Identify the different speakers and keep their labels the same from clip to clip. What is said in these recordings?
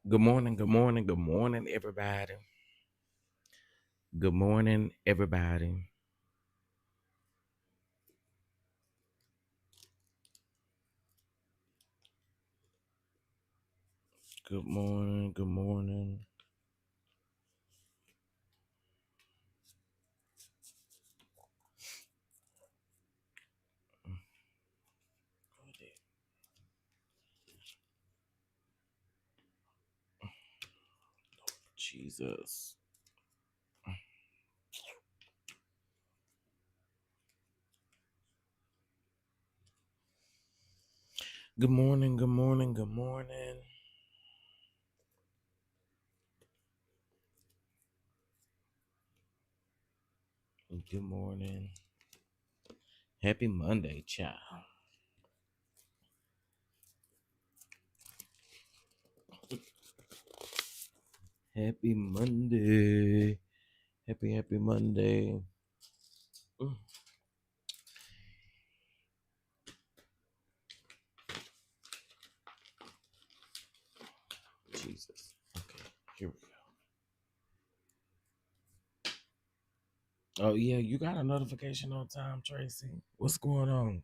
Speaker 1: Good morning, good morning, good morning, everybody. Good morning, everybody. Good morning, good morning. Jesus. Good morning, good morning, good morning. Good morning. Happy Monday, child. Happy Monday. Happy Monday. Mm, Jesus. Okay, here we go. Oh, yeah, you got a notification on time, Tracy. What's going on?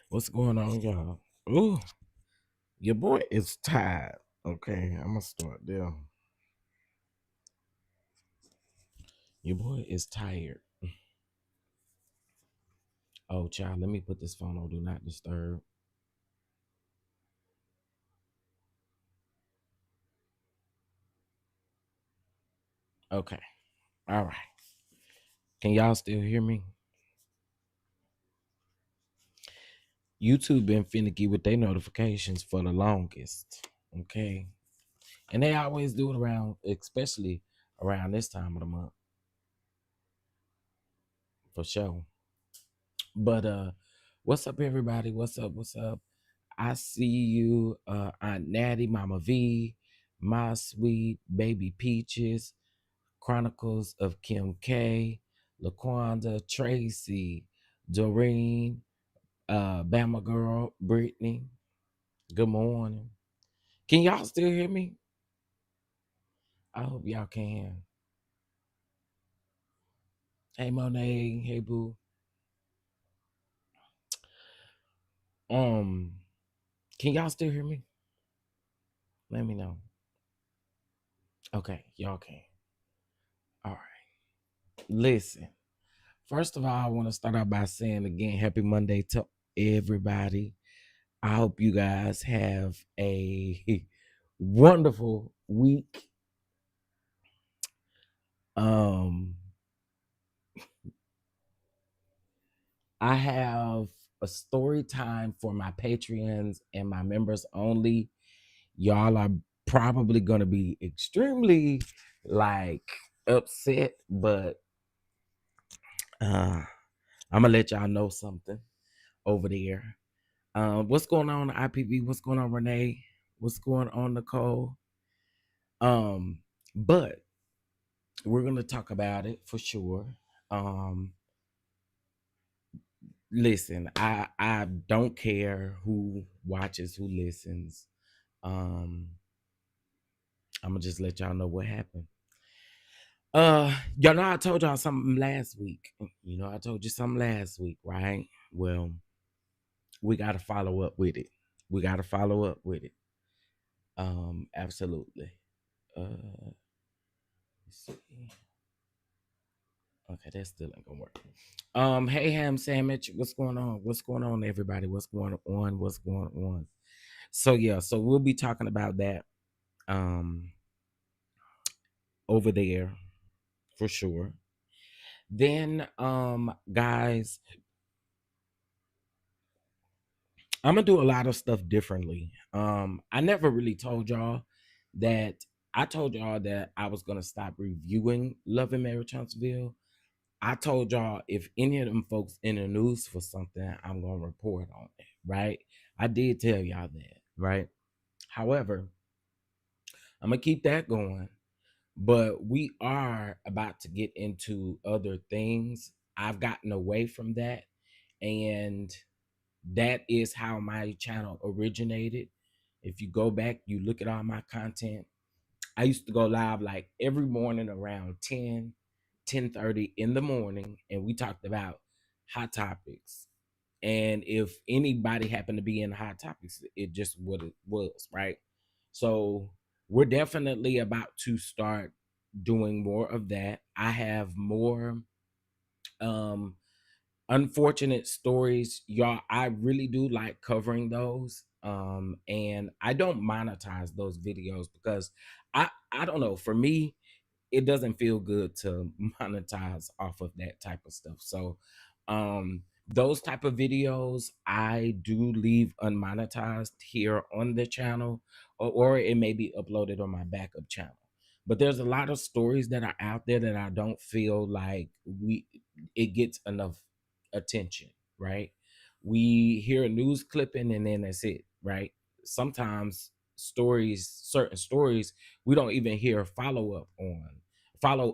Speaker 1: What's going on, y'all? Ooh, your boy is tired. Okay, I'm gonna start there. Your boy is tired. Oh, child, let me put this phone on do not disturb. Okay, all right. Can y'all still hear me? YouTube been finicky with their notifications for the longest. Okay, and they always do it around, especially around this time of the month, for sure. But what's up, everybody? What's up? What's up? I see you, Aunt Natty, Mama V, my sweet baby Peaches, Chronicles of Kim K, Laquanda, Tracy, Doreen, Bama Girl, Brittany. Good morning. Can y'all still hear me? I hope y'all can. Hey Monet, hey Boo. Um, can y'all still hear me? Let me know. Okay, y'all can. All right. Listen. First of all, I want to start out by saying again, happy Monday to everybody. I hope you guys have a wonderful week. Um, I have a story time for my Patreons and my members only. Y'all are probably gonna be extremely like upset, but uh I'm gonna let y'all know something over there. What's going on IPV? What's going on Renee? What's going on Nicole? Um, but we're gonna talk about it for sure. Um, Listen, I don't care who watches, who listens. Um, I'm gonna just let y'all know what happened. Y'all know I told y'all something last week. I told you something last week, right? Well, we gotta follow up with it. We gotta follow up with it. Absolutely. Let's see. Okay, that still ain't gonna work. Hey Ham Sandwich, what's going on? What's going on, everybody? What's going on? What's going on? So yeah, so we'll be talking about that um over there for sure. Then guys, I'm gonna do a lot of stuff differently. I never really told y'all that I told y'all that I was gonna stop reviewing Love and Marriage Huntsville. I told y'all if any of them folks in the news for something, I'm gonna report on it, right? I did tell y'all that, right? However, I'm gonna keep that going, but we are about to get into other things. I've gotten away from that, and That is how my channel originated. If you go back, you look at all my content. I used to go live like every morning around 10:30 in the morning, and we talked about hot topics. And if anybody happened to be in hot topics, it just what it was, right? So we're definitely about to start doing more of that. I have more um unfortunate stories, y'all. I really do like covering those, and I don't monetize those videos because I don't know, for me it doesn't feel good to monetize off of that type of stuff. So those type of videos I do leave unmonetized here on the channel, or it may be uploaded on my backup channel. But there's a lot of stories that are out there that I don't feel like we it gets enough attention, right? We hear a news clipping and then that's it, right? Sometimes certain stories, we don't even hear follow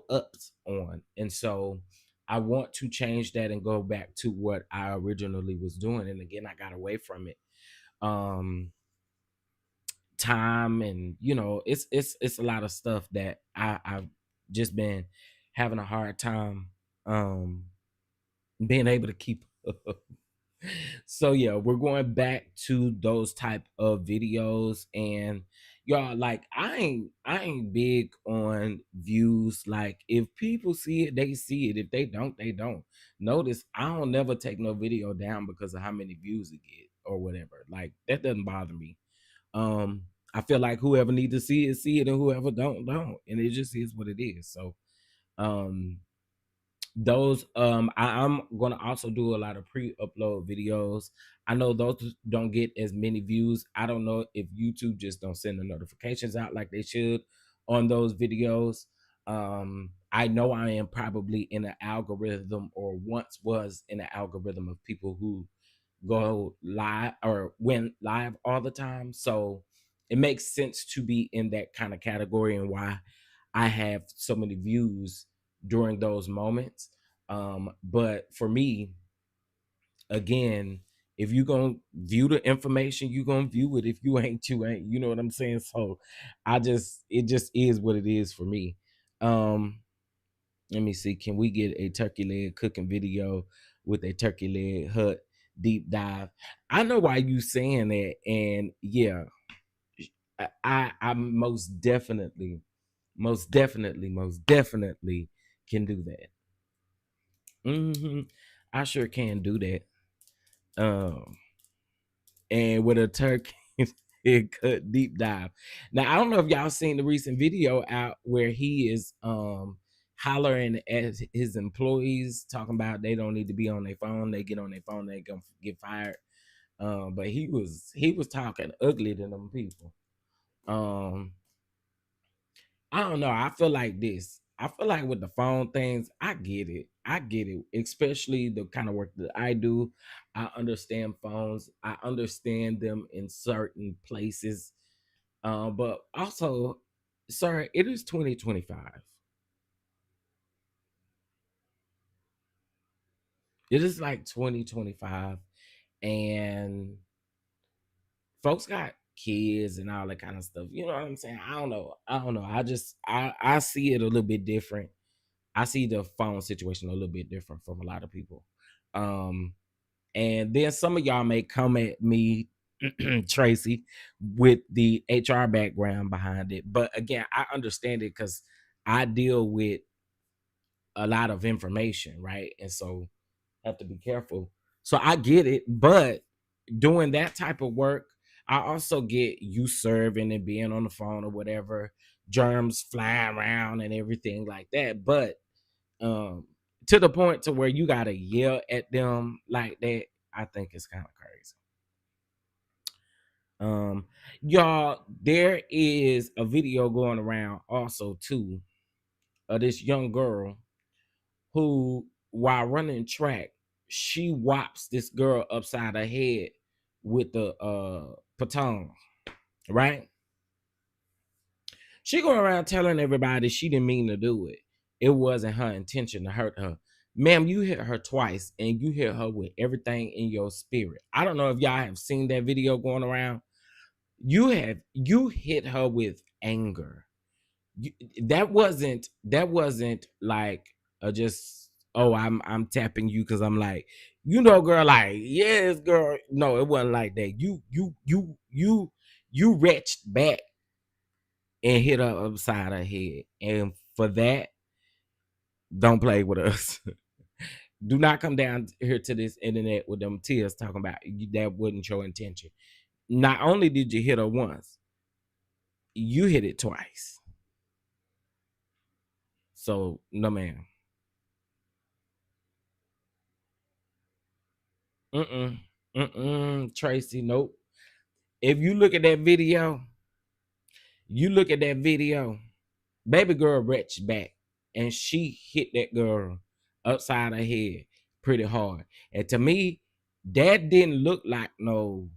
Speaker 1: ups on. And so I want to change that and go back to what I originally was doing. And again, I got away from it. Um Time, and it's a lot of stuff that I've just been having a hard time um being able to keep up. So yeah, we're going back to those type of videos. And y'all, like, I ain't big on views. Like, if people see it, they see it. If they don't, they don't. Notice I don't never take no video down because of how many views it get or whatever. Like, that doesn't bother me. I feel like whoever need to see it, and whoever don't, and it just is what it is. So um those I'm gonna also do a lot of pre-upload videos. I know those don't get as many views. I don't know if YouTube just don't send the notifications out like they should on those videos. I know I am probably in an algorithm, or once was in an algorithm, of people who go live or went live all the time. So it makes sense to be in that kind of category, and why I have so many views during those moments. But for me, again, if you gonna view the information, you gonna view it. If you ain't, you ain't. You know what I'm saying? So it just is what it is for me. Um, Let me see. Can we get a turkey leg cooking video with a turkey leg hut deep dive? I know why you saying that, and yeah, I most definitely can do that. I sure can do that. Um, and with a turkey it cut deep dive. Now I don't know if y'all seen the recent video out where he is hollering at his employees, talking about they don't need to be on their phone. They get on their phone, they gonna get fired. But he was talking ugly to them people. Um, I don't know. I feel like this. I feel like with the phone things, I get it. I get it. Especially the kind of work that I do. I understand phones. I understand them in certain places. But also, sir, it is 2025. It is like 2025, and folks got kids and all that kind of stuff. You know what I'm saying? I don't know. I don't know. I see it a little bit different. I see the phone situation a little bit different from a lot of people. Um, and then some of y'all may come at me, Tracy, with the HR background behind it. But again, I understand it because I deal with a lot of information, right? And so have to be careful. So I get it, but doing that type of work, I also get you serving and being on the phone or whatever, germs flying around and everything like that. But um to the point to where you gotta yell at them like that, I think it's kind of crazy. um y'all, there is a video going around also too, of this young girl who, while running track, she whops this girl upside her head with the baton, right? She going around telling everybody she didn't mean to do it. It wasn't her intention to hurt her. Ma'am, you hit her twice and you hit her with everything in your spirit. I don't know if y'all have seen that video going around. You hit her with anger. You, that wasn't like just, oh, I'm tapping you because I'm like, girl, like, yes, girl. No, it wasn't like that. You retched back and hit her upside her head. And for that, don't play with us. Do not come down here to this internet with them tears talking about that wasn't your intention. Not only did you hit her once, you hit it twice. So no, ma'am. Mm-mm. Mm-mm. Tracy, nope. If you look at that video, baby girl retched back and she hit that girl upside her head pretty hard. And to me, that didn't look like no,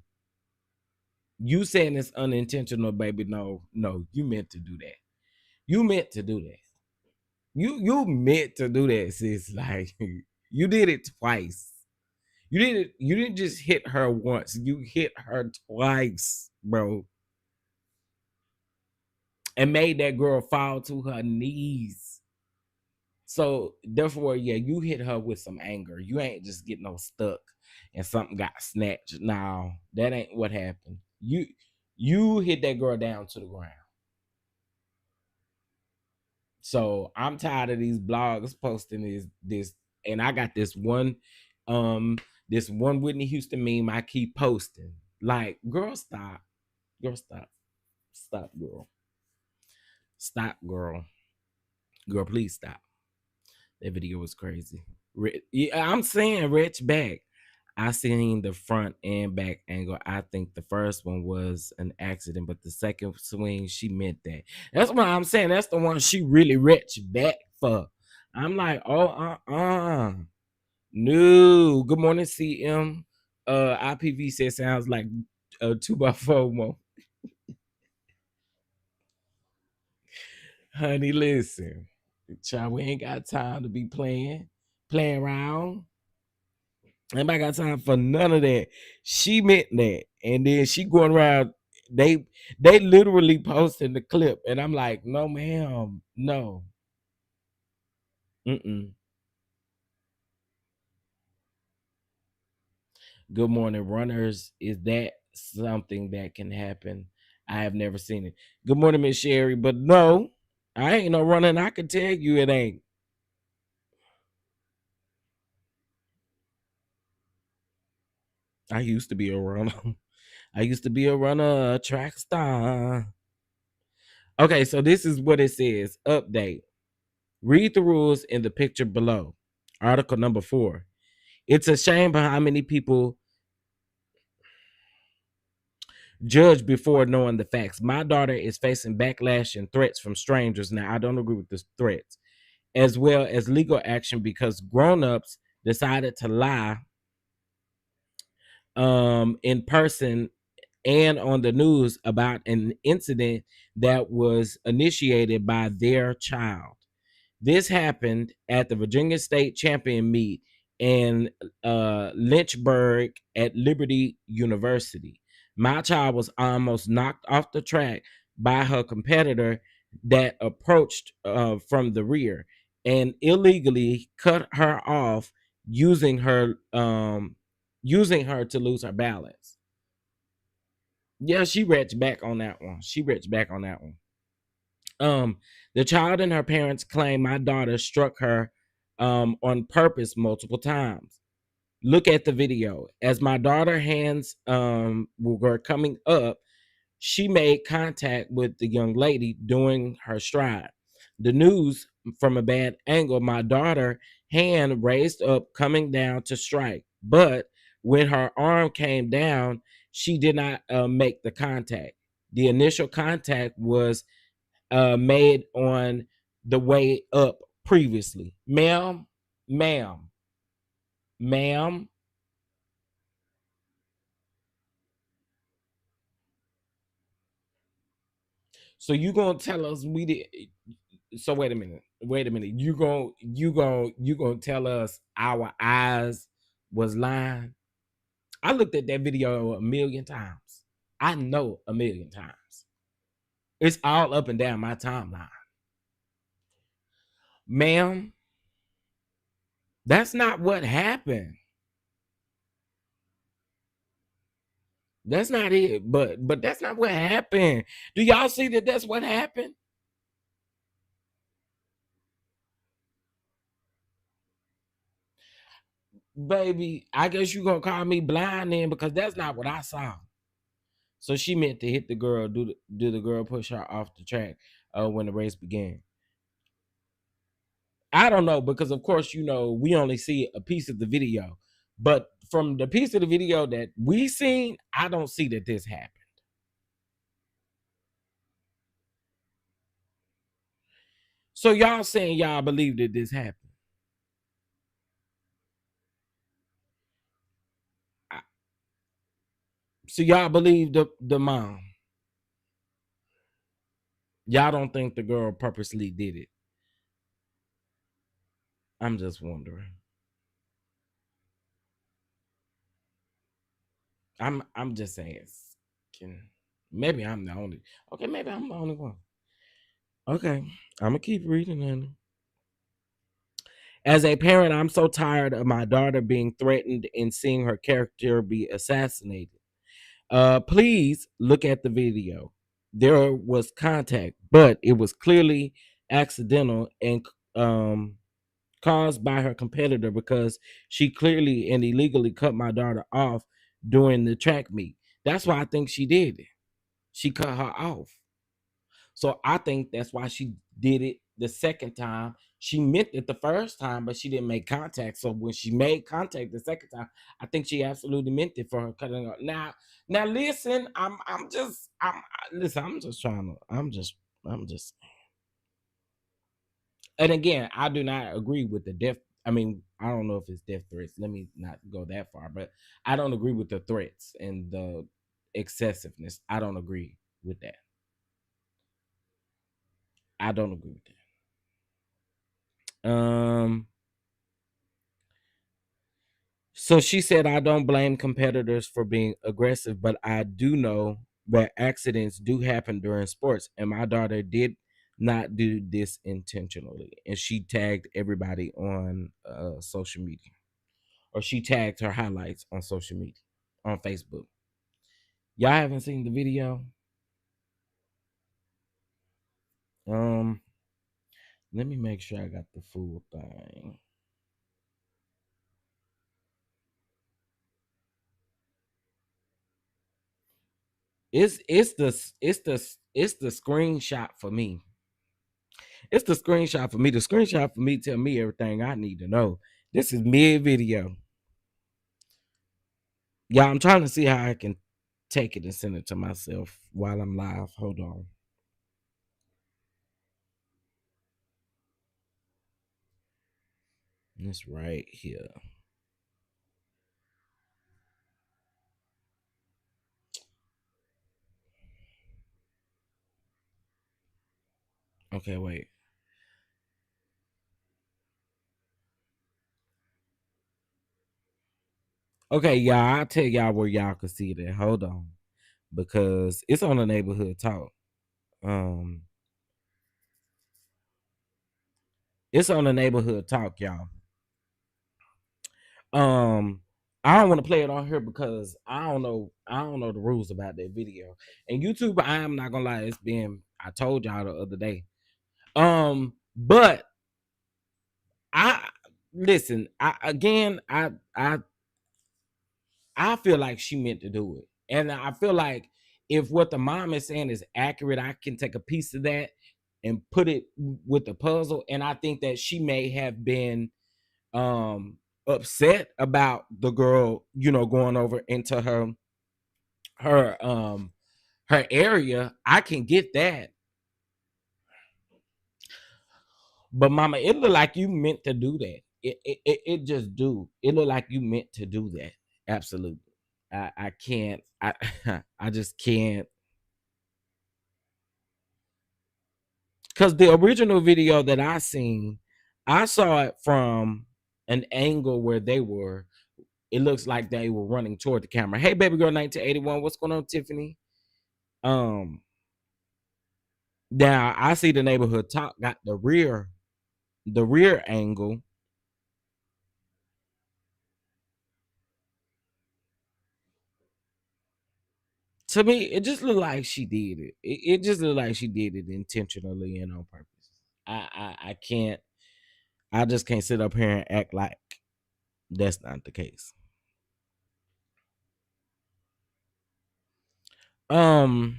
Speaker 1: you saying it's unintentional, baby. No, no, you meant to do that. You meant to do that. You meant to do that, sis. Like, you did it twice. You didn't just hit her once. You hit her twice, bro. And made that girl fall to her knees. So therefore, yeah, you hit her with some anger. You ain't just getting no stuck and something got snatched. No, that ain't what happened. You hit that girl down to the ground. So I'm tired of these blogs posting this, and I got um, this one Whitney Houston meme I keep posting. Like, girl, stop, girl, stop, girl, girl, please stop. That video was crazy. Yeah, I'm saying Rich back. I seen the front and back angle. I think the first one was an accident, but the second swing, she meant that. That's what I'm saying. That's the one she really rich back for. I'm like, oh, no. Good morning, CM. IPV said sounds like a 2x4 more. Honey, listen. Child, we ain't got time to be playing around. Anybody got time for none of that? She meant that, and then she going around. They literally posting the clip, and I'm like, no, ma'am, no. Mm-mm. Good morning, runners. Is that something that can happen? I have never seen it. Good morning, Miss Sherry, but no, I ain't no running. I can tell you it ain't. I used to be a runner. I used to be a runner, a track star. Okay, so this is what it says. Update. Read the rules in the picture below. Article number 4. It's a shame how many people judge before knowing the facts. My daughter is facing backlash and threats from strangers. Now, I don't agree with the threats, as well as legal action because grown-ups decided to lie in person and on the news about an incident that was initiated by their child. This happened at the Virginia State Champion meet in Lynchburg at Liberty University. My child was almost knocked off the track by her competitor that approached from the rear and illegally cut her off using her using her to lose her balance. Yeah, she retched back on that one. She retched back on that one. The child and her parents claim my daughter struck her on purpose multiple times. Look at the video. As my daughter hands were coming up, she made contact with the young lady during her stride. The news from a bad angle, my daughter hand raised up coming down to strike, but when her arm came down, she did not make the contact. The initial contact was made on the way up previously. Ma'am, ma'am. So you gonna tell us we did? So wait a minute. Wait a minute. You gonna tell us our eyes was lying? I looked at that video a million times. I know a million times. It's all up and down my timeline. Ma'am, that's not what happened. That's not it. But that's not what happened. Do y'all see that that's what happened? Baby, I guess you gonna call me blind then because that's not what I saw. So she meant to hit the girl, do the girl push her off the track when the race began. I don't know because of course we only see a piece of the video, but from the piece of the video that we seen, I don't see that this happened. So y'all saying y'all believe that this happened? I- So y'all believe the mom? Y'all don't think the girl purposely did it? I'm just wondering. I'm just saying. Can maybe I'm the only. Okay, maybe I'm the only one. Okay, I'm gonna keep reading then. As a parent, I'm so tired of my daughter being threatened and seeing her character be assassinated. Please look at the video. There was contact, but it was clearly accidental and um, caused by her competitor because she clearly and illegally cut my daughter off during the track meet. That's why I think she did it. She cut her off. So I think that's why she did it the second time. She meant it the first time, but she didn't make contact. So when she made contact the second time, I think she absolutely meant it for her cutting her. Now listen, listen. I'm just. And again, I do not agree with the death. I mean, I don't know if it's death threats. Let me not go that far, but I don't agree with the threats and the excessiveness. I don't agree with that. I don't agree with that. So she said, I don't blame competitors for being aggressive, but I do know that accidents do happen during sports. And my daughter did not do this intentionally. And she tagged everybody on social media, or she tagged her highlights on social media, on Facebook. Y'all haven't seen the video? Um, Let me make sure I got the full thing. It's the screenshot for me. It's the screenshot for me. The screenshot for me tell me everything I need to know. This is mid video. Yeah, I'm trying to see how I can take it and send it to myself while I'm live. Hold on. It's right here. Okay, wait. Okay, y'all, I'll tell y'all where y'all can see that. Hold on. Because it's on the neighborhood talk. Um, it's on the neighborhood talk, y'all. Um, I don't want to play it on here because I don't know the rules about that video. And YouTube, I am not gonna lie, it's been I told y'all the other day. But I listen, I feel like she meant to do it. And I feel like if what the mom is saying is accurate, I can take a piece of that and put it with the puzzle. And I think that she may have been upset about the girl, going over into her her area. I can get that. But mama, it look like you meant to do that. It just do. It look like you meant to do that. Absolutely. I can't. I just can't. because the original video that I seen, I saw it from an angle where they were. It looks like they were running toward the camera. Hey, baby girl, 1981. What's going on, Tiffany? Um, Now I see the neighborhood top got the rear angle. To me, it just looked like she did it. It just looked like she did it intentionally and on purpose. I can't. I just can't sit up here and act like that's not the case. Um.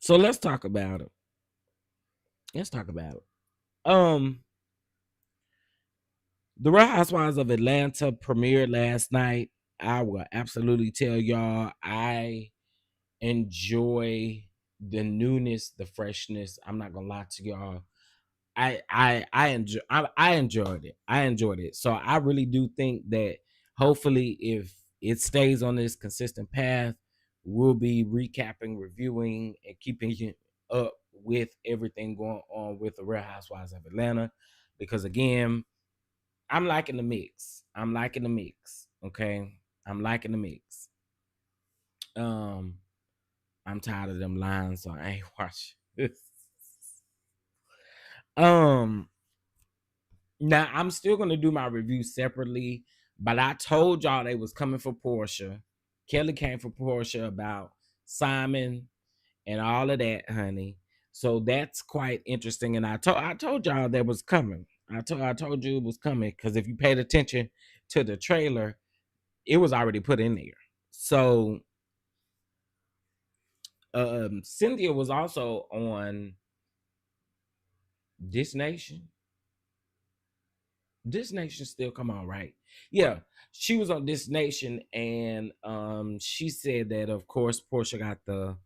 Speaker 1: So let's talk about it. Let's talk about it. The Real Housewives of Atlanta premiered last night. I will absolutely tell y'all I enjoy the newness, the freshness. I'm not gonna lie to y'all. I enjoyed it. I enjoyed it. So I really do think that hopefully if it stays on this consistent path, we'll be recapping, reviewing, and keeping you up with everything going on with the Real Housewives of Atlanta. Because again, I'm liking the mix. I'm liking the mix. Okay. I'm liking the mix. Um, I'm tired of them lines, so I ain't watching. um Now I'm still gonna do my review separately, but I told y'all they was coming for Portia. Kelly came for Portia about Simon and all of that, honey. So that's quite interesting. And I told y'all that was coming. I told you it was coming because if you paid attention to the trailer, it was already put in there. So Cynthia was also on This Nation. This Nation still come on, right? Yeah, she was on This Nation, and she said that of course Portia got the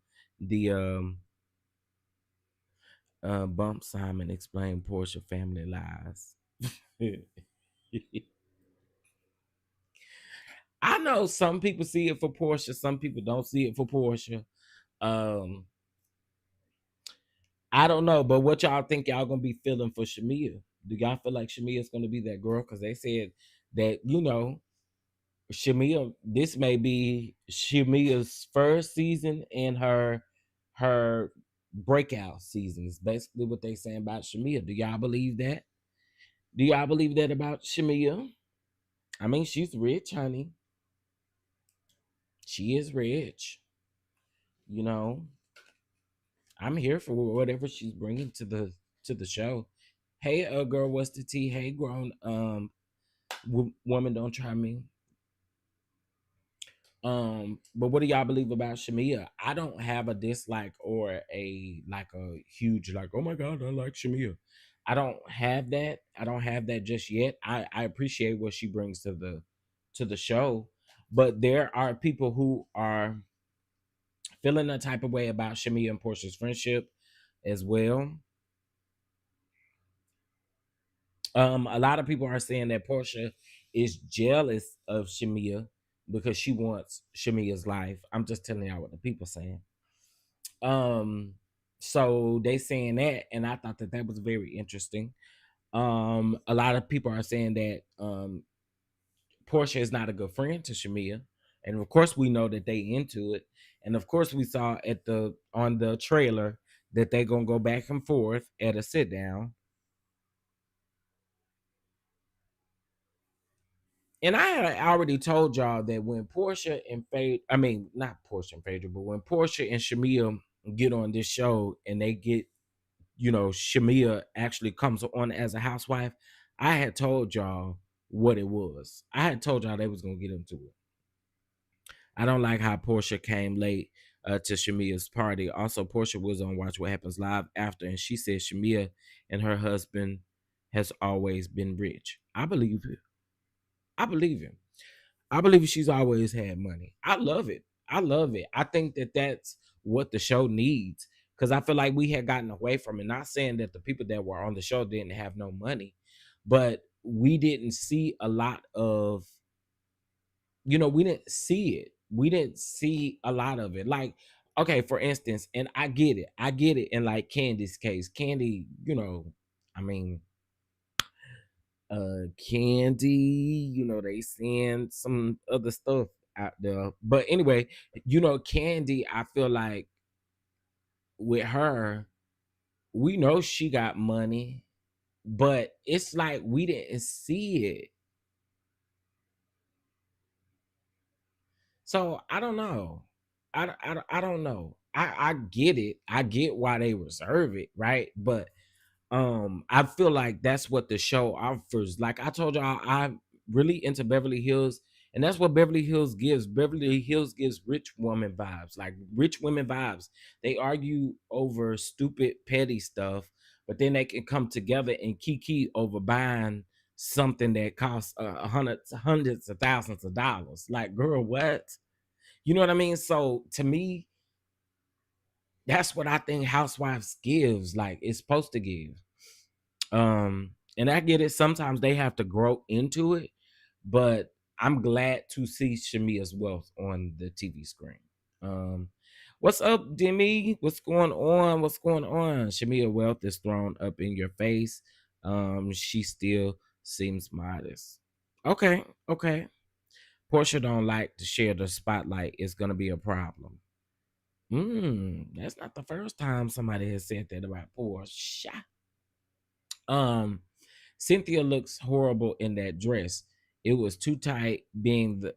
Speaker 1: bump. Simon explained Portia family lies. I know some people see it for Portia, some people don't see it for Portia. Um, I don't know, but what y'all think y'all gonna be feeling for Shamia? Do y'all feel like Shamia's gonna be that girl? Because they said that Shamia, this may be Shamia's first season and her breakout season. Is basically what they saying about Shamia. Do y'all believe that? Do y'all believe that about Shamia? I mean, she's rich, honey. She is rich. You know, I'm here for whatever she's bringing to the show. Hey, girl, what's the tea? Hey, grown woman, don't try me. But what do y'all believe about Shamia? I don't have a dislike or a huge like, oh my god, I like Shamia. I don't have that. I don't have that just yet. I appreciate what she brings to the show, but there are people who are feeling a type of way about Shamia and Portia's friendship as well. A lot of people are saying that Portia is jealous of Shamia because she wants Shamia's life. I'm just telling y'all what the people saying. Um, so they saying that, and I thought that that was very interesting. A lot of people are saying that Portia is not a good friend to Shamia, and of course we know that they into it, and of course we saw at the on the trailer that they gonna go back and forth at a sit down. And I had already told y'all that when Portia and I mean not Portia and Phaedra, but when Portia and Shamia get on this show and they get, Shamia actually comes on as a housewife, I had told y'all what it was. I had told y'all they was gonna get into it. I don't like how Portia came late to Shamia's party. Also, Portia was on Watch What Happens Live after, and she said Shamia and her husband has always been rich. I believe it. I believe him. I believe she's always had money. I love it. I love it. I think that that's what the show needs because I feel like we had gotten away from it. Not saying that the people that were on the show didn't have no money, but we didn't see a lot of, we didn't see it. We didn't see a lot of it. Like okay, for instance, and I get it in like Candy's case. Candy, you know, I mean, Candy, you know, they seeing some other stuff out there. But anyway, you know, Candy, I feel like with her, we know she got money, but it's like we didn't see it. So I don't know. I don't know. I get it. I get why they reserve it, right? But I feel like that's what the show offers. Like I told y'all, I'm really into Beverly Hills, and that's what Beverly Hills gives. Beverly Hills gives rich woman vibes, like rich women vibes. They argue over stupid petty stuff, but then they can come together and kiki over buying something that costs hundreds of thousands of dollars. Like, girl, what? You know what I mean? So to me, that's what I think Housewives gives. Like it's supposed to give. And I get it. Sometimes they have to grow into it, but I'm glad to see Shamia's wealth on the TV screen. Um, what's up, Demi? What's going on? What's going on? Shamia wealth is thrown up in your face. She still seems modest. Okay, okay. Portia don't like to share the spotlight. It's gonna be a problem. That's not the first time somebody has said that about Portia. Um, Cynthia looks horrible in that dress. It was too tight, being the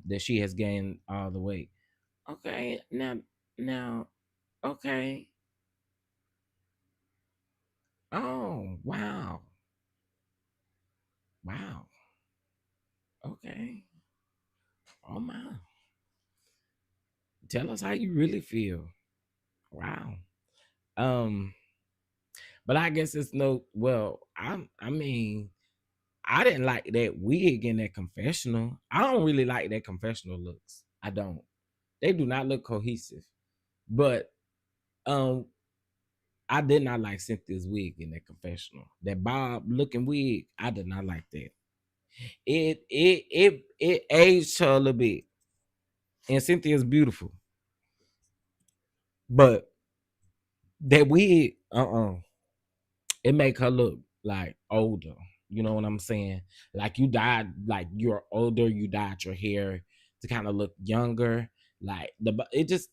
Speaker 1: that she has gained all the weight. Okay, now, okay. Oh wow, wow. Okay. Oh my. Tell us how you really feel. Wow. Um, but I guess it's no. Well, I mean, I didn't like that wig in that confessional. I don't really like that confessional looks. I don't. They do not look cohesive. But um I did not like Cynthia's wig in that confessional. That Bob looking wig, I did not like that. It aged her a little bit. And Cynthia's beautiful. But that wig, it make her look like older. You know what I'm saying? Like you dyed, like you're older, you dyed your hair to kind of look younger. Like it just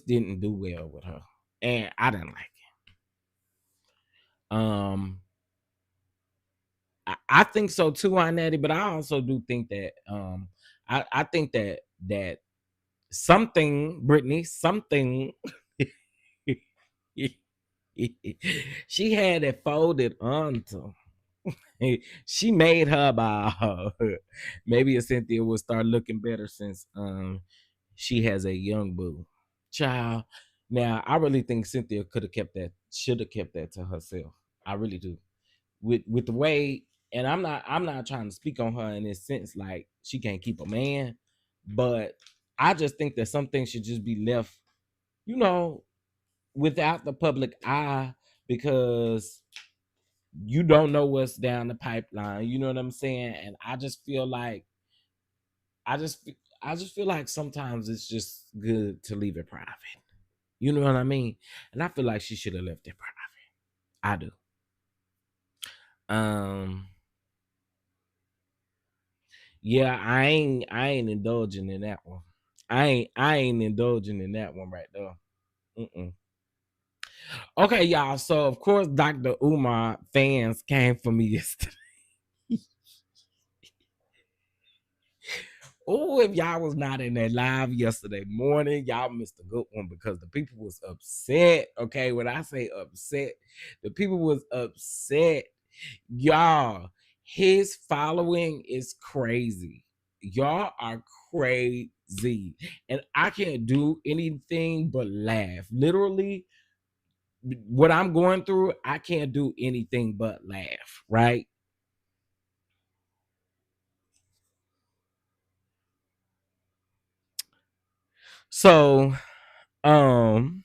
Speaker 1: didn't do well with her. And I didn't like it. I think so too, on Natty, but I also do think that I think that something, Brittany, something she had it folded onto. She made her about maybe a Cynthia will start looking better since she has a young boo. Child. Now I really think Cynthia could have kept that, should have kept that to herself. I really do. With the way, and I'm not trying to speak on her in this sense like she can't keep a man, but I just think that some things should just be left, you know, without the public eye, because you don't know what's down the pipeline. You know what I'm saying? And I just feel like I just I just feel like sometimes it's just good to leave it private. You know what I mean? And I feel like she should have left it private. I do. Um Yeah, I ain't indulging in that one. I ain't indulging in that one right there. Mm-mm. Okay, y'all. So of course, Dr. Umar fans came for me yesterday. Oh, if y'all was not in that live yesterday morning, y'all missed a good one because the people was upset. Okay, when I say upset, the people was upset. Y'all, his following is crazy. Y'all are crazy. And I can't do anything but laugh. Literally, what I'm going through, I can't do anything but laugh, right? So, um,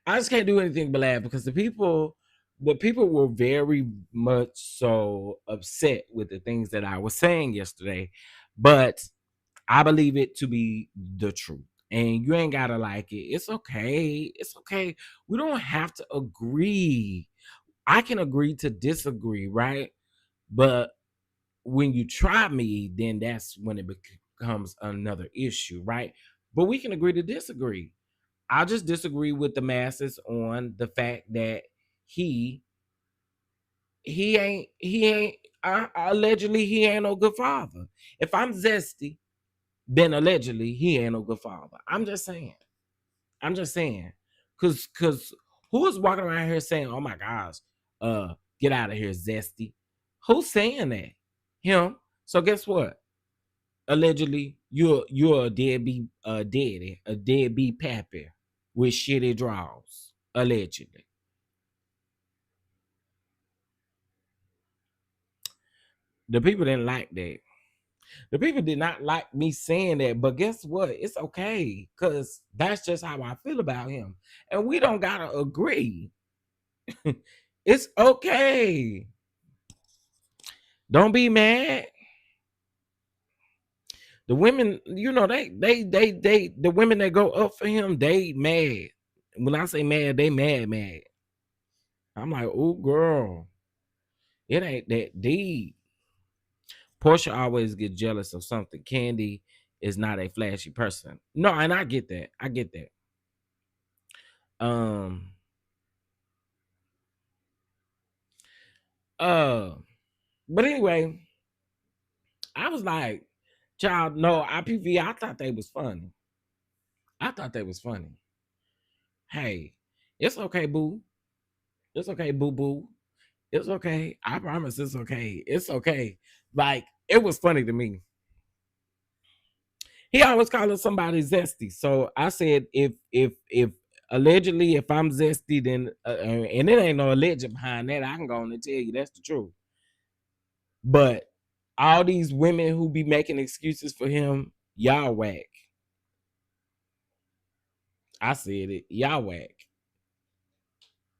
Speaker 1: I just can't do anything but laugh because the people were very much so upset with the things that I was saying yesterday. But I believe it to be the truth. And you ain't gotta like it. It's okay. It's okay. We don't have to agree. I can agree to disagree, right? But when you try me, then that's when it becomes another issue, right? But we can agree to disagree. I just disagree with the masses on the fact that he he ain't allegedly he ain't no good father. If I'm zesty, then allegedly he ain't no good father. I'm just saying. I'm just saying. Cause who is walking around here saying, oh my gosh, get out of here, zesty? Who's saying that? Him. So guess what? Allegedly, you're a deadbeat daddy, a deadbeat pappy with shitty draws. Allegedly. The people didn't like that. The people did not like me saying that, but guess what? It's okay because that's just how I feel about him. And we don't gotta agree. It's okay. Don't be mad. The women, the women that go up for him, they mad. When I say mad, they mad. I'm like, oh girl, it ain't that deep. Portia always get jealous of something. Candy is not a flashy person. No, and I get that. I get that. Um, uh, but anyway, I was like, child, no, IPV, I thought they was funny. I thought they was funny. Hey, it's okay, boo. It's okay, boo boo. It's okay. I promise it's okay. It's okay. Like, it was funny to me. He always calling somebody zesty. So I said, if allegedly, if I'm zesty, then and it ain't no alleged behind that. I can go on and tell you that's the truth. But all these women who be making excuses for him, y'all whack. I said it, y'all whack.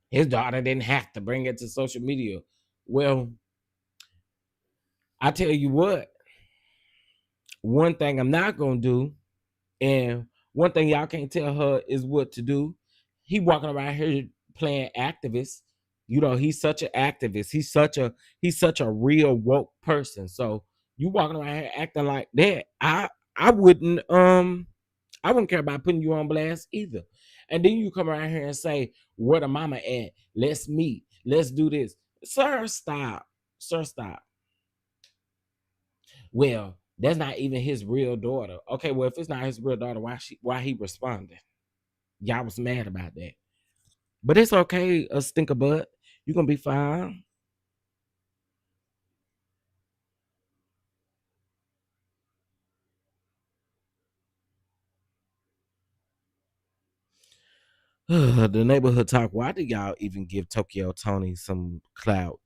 Speaker 1: His daughter didn't have to bring it to social media. Well, I tell you what, one thing I'm not gonna do, and one thing y'all can't tell her is what to do. He walking around here playing activist. You know, he's such an activist. He's such a real woke person. So you walking around here acting like that. I wouldn't care about putting you on blast either. And then you come around here and say, where the mama at? Let's meet. Let's do this. Sir, stop. Sir, stop. Well, that's not even his real daughter. Okay, well, if it's not his real daughter, why he responded? Y'all was mad about that. But it's okay, a stinker butt. You gonna be fine. The neighborhood talk. Why do y'all even give Tokyo Tony some clout?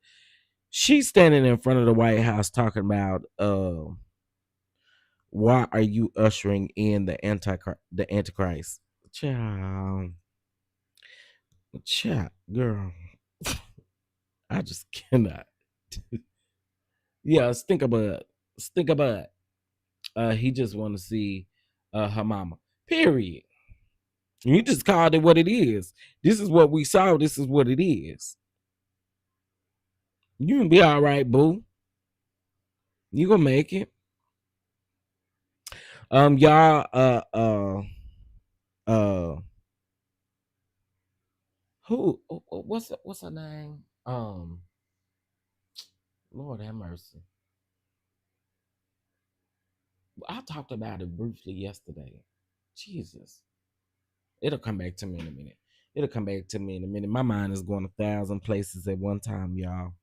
Speaker 1: She's standing in front of the White House talking about why are you ushering in the Antichrist? Child, child, girl. I just cannot. Yeah, stink about stink about. He just want to see her mama. Period. You just called it what it is. This is what we saw. This is what it is. You gonna be all right, boo. You gonna make it. Y'all. Uh. What's her name? Lord have mercy. I talked about it briefly yesterday. Jesus. It'll come back to me in a minute. It'll come back to me in a minute. My mind is going 1,000 places at one time, y'all.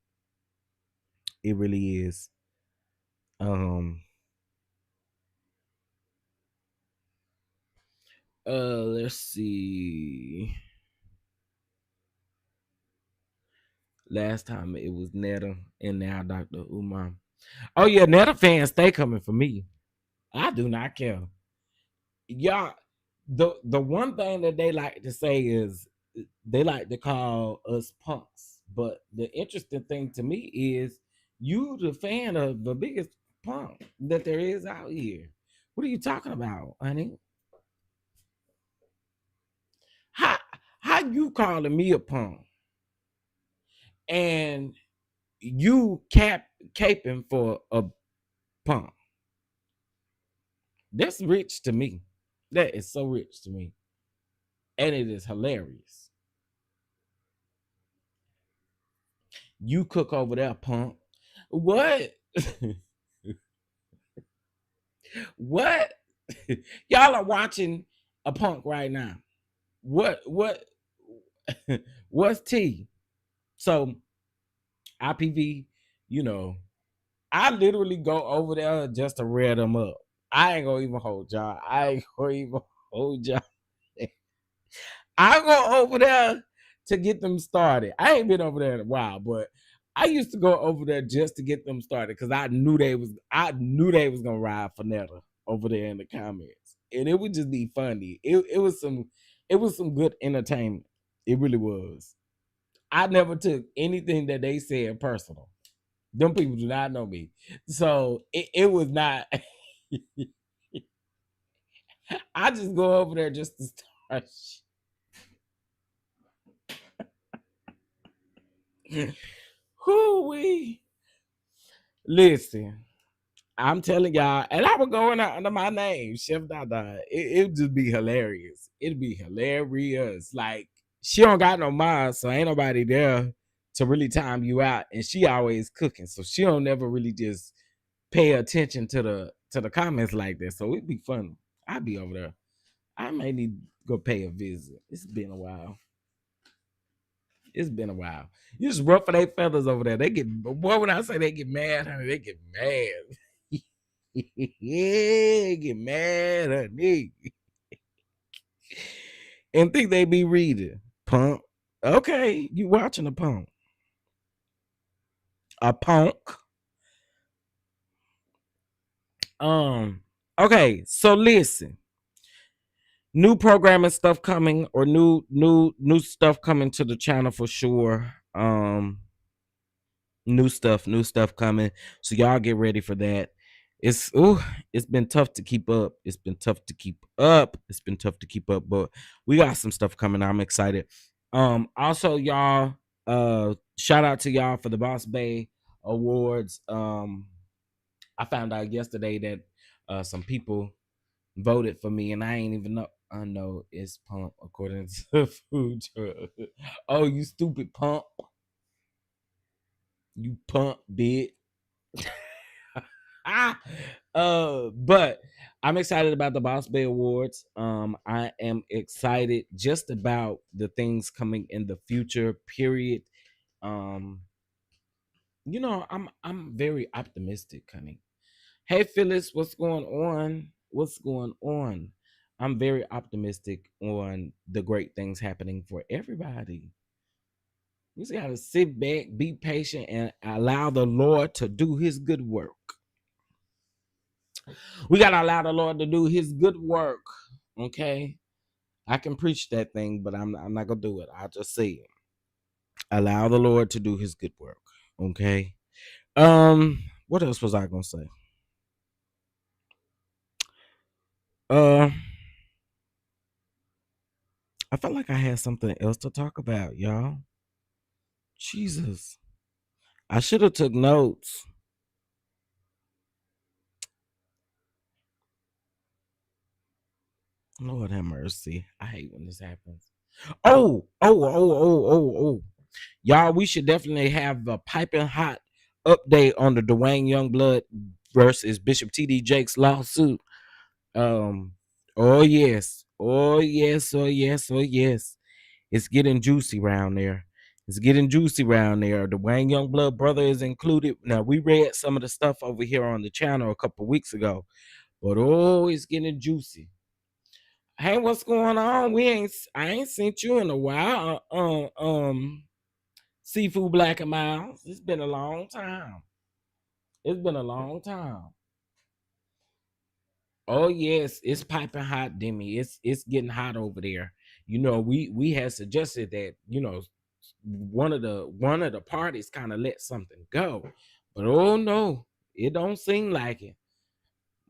Speaker 1: It really is. Um. Let's see. Last time it was Netta, and now Dr. Umar. Oh yeah, Netta fans stay coming for me. I do not care. Y'all, the one thing that they like to say is they like to call us punks. But the interesting thing to me is you the fan of the biggest punk that there is out here. What are you talking about, honey? How how you calling me a punk and you caping for a punk? That's rich to me. That is so rich to me. And it is hilarious. You cook over there, punk. What? What? Y'all are watching a punk right now. What what's T? So IPV, you know, I literally go over there just to rear them up. I ain't gonna even hold y'all. I ain't gonna even hold y'all. I go over there to get them started. I ain't been over there in a while, but I used to go over there just to get them started because I knew they was gonna ride for Netta over there in the comments. And it would just be funny. It was some good entertainment. It really was. I never took anything that they said personal. Them people do not know me. So it was not I just go over there just to start. Who we listen? I'm telling y'all, and I was going out under my name, Chef Dada. It would just be hilarious. It'd be hilarious. Like she don't got no mind, so ain't nobody there to really time you out, and she always cooking, so she don't never really just pay attention to the comments like that. So it'd be fun. I'd be over there. I may need to go pay a visit. It's been a while. It's been a while. You just ruffle their feathers over there. They get boy. When I say they get mad, honey, they get mad. Yeah, get mad, honey, and think they be reading punk. Okay, you watching a punk? A punk. Um. Okay, so listen. New programming stuff coming, or new stuff coming to the channel for sure. New stuff coming. So y'all get ready for that. It's been tough to keep up. It's been tough to keep up. It's been tough to keep up, but we got some stuff coming. I'm excited. Also, y'all, shout out to y'all for the Boss Bay Awards. I found out yesterday that some people voted for me, and I ain't even know. I know it's pump according to food truck. Oh, you stupid pump. You pump bit. But I'm excited about the Boss Bay Awards. I am excited just about the things coming in the future, period. Um, I'm very optimistic, honey. Hey Phyllis, what's going on? What's going on? I'm very optimistic on the great things happening for everybody. You just gotta sit back, be patient, and allow the Lord to do his good work. We gotta allow the Lord to do his good work. Okay. I can preach that thing, but I'm not gonna do it. I'll just say it. Allow the Lord to do his good work. Okay. What else was I gonna say? Uh I felt like I had something else to talk about, y'all. Jesus. I should have took notes. Lord have mercy. I hate when this happens. Oh. Y'all, we should definitely have a piping hot update on the Dwayne Youngblood versus Bishop TD Jakes lawsuit. Um, oh yes, oh yes, oh yes, oh yes. It's getting juicy around there. It's getting juicy around there. The Wayne Youngblood brother is included. Now we read some of the stuff over here on the channel a couple weeks ago, but oh, it's getting juicy. Hey, what's going on? I ain't seen you in a while. Seafood Black and Miles. It's been a long time. It's been a long time. Oh yes, it's piping hot, Demi. It's getting hot over there. We had suggested that one of the parties kind of let something go, but oh no, it don't seem like it.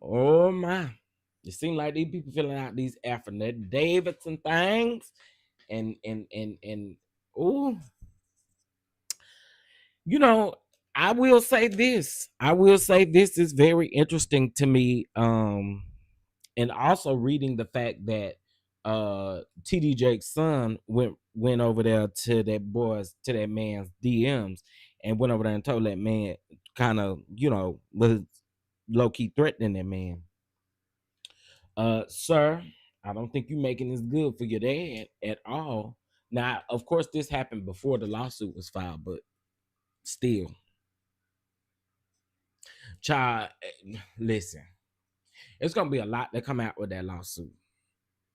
Speaker 1: Oh my. It seems like these people filling out these affidavits and things, and oh, you know, I will say this. I will say this is very interesting to me. And also reading the fact that TD Jake's son went over there to that man's DMs and went over there and told that man, kind of, was low key threatening that man. Sir, I don't think you're making this good for your dad at all. Now, of course, this happened before the lawsuit was filed, but still, child, listen, it's gonna be a lot that come out with that lawsuit.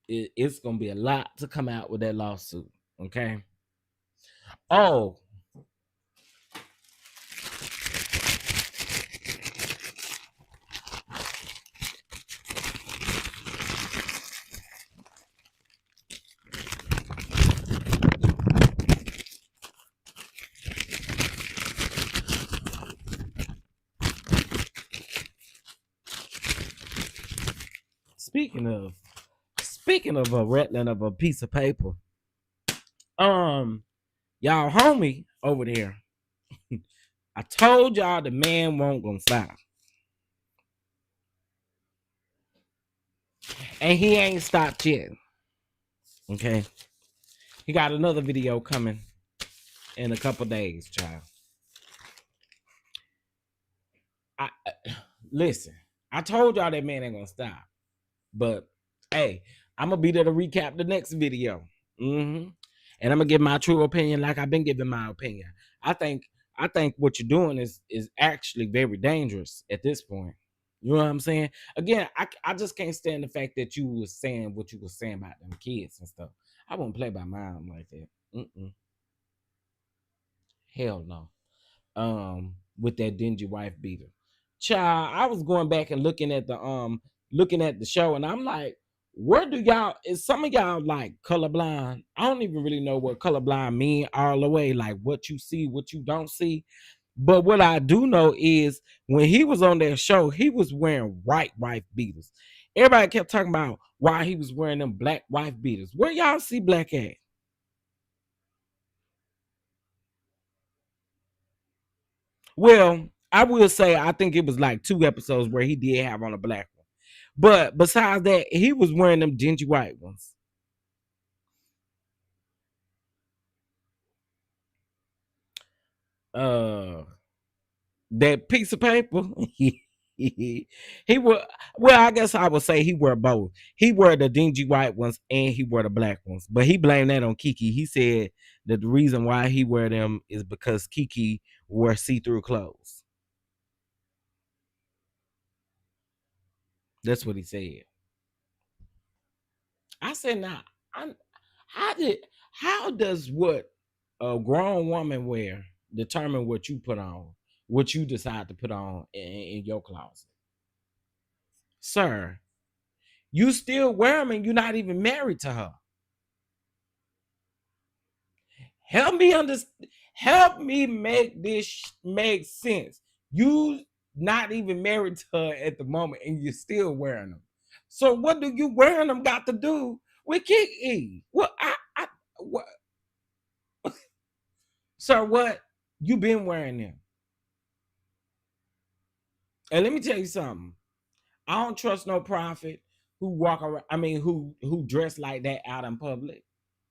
Speaker 1: It's gonna be a lot to come out with that lawsuit. Okay. Oh, speaking of a rattling of a piece of paper, y'all homie over there. I told y'all the man won't gonna file, and he ain't stopped yet. Okay, he got another video coming in a couple days, child. I listen. I told y'all that man ain't gonna stop, but hey, I'm gonna be there to recap the next video. Mm-hmm. And I'm gonna give my true opinion, like I've been giving my opinion. I think what you're doing is actually very dangerous at this point. You know what I'm saying? Again, I just can't stand the fact that you was saying what you was saying about them kids and stuff. I won't play by mine like that. Hell no. With that dingy wife beater. Child, I was going back and looking at the show, and I'm like, where do y'all is some of y'all like colorblind? I don't even really know what colorblind mean all the way, like what you see, what you don't see. But what I do know is when he was on that show, he was wearing white wife beaters. Everybody kept talking about why he was wearing them black wife beaters. Where y'all see black at? Well, I will say I think it was like 2 episodes where he did have on a black one. But besides that, he was wearing them dingy white ones. Uh that piece of paper. he wore, well, I guess I would say he wore both. He wore the dingy white ones and he wore the black ones. But he blamed that on Kiki. He said that the reason why he wear them is because Kiki wore see-through clothes. That's what he said. I said, now, I'm, how did how does what a grown woman wear determine what you put on, what you decide to put on in your closet, sir? You still wear them, and you're not even married to her. Help me understand. Help me make this make sense. You not even married to her at the moment, and you're still wearing them. So what do you wearing them got to do with Kiki? What, sir? What you been wearing them? And let me tell you something. I don't trust no prophet who walk around. I mean, who dress like that out in public.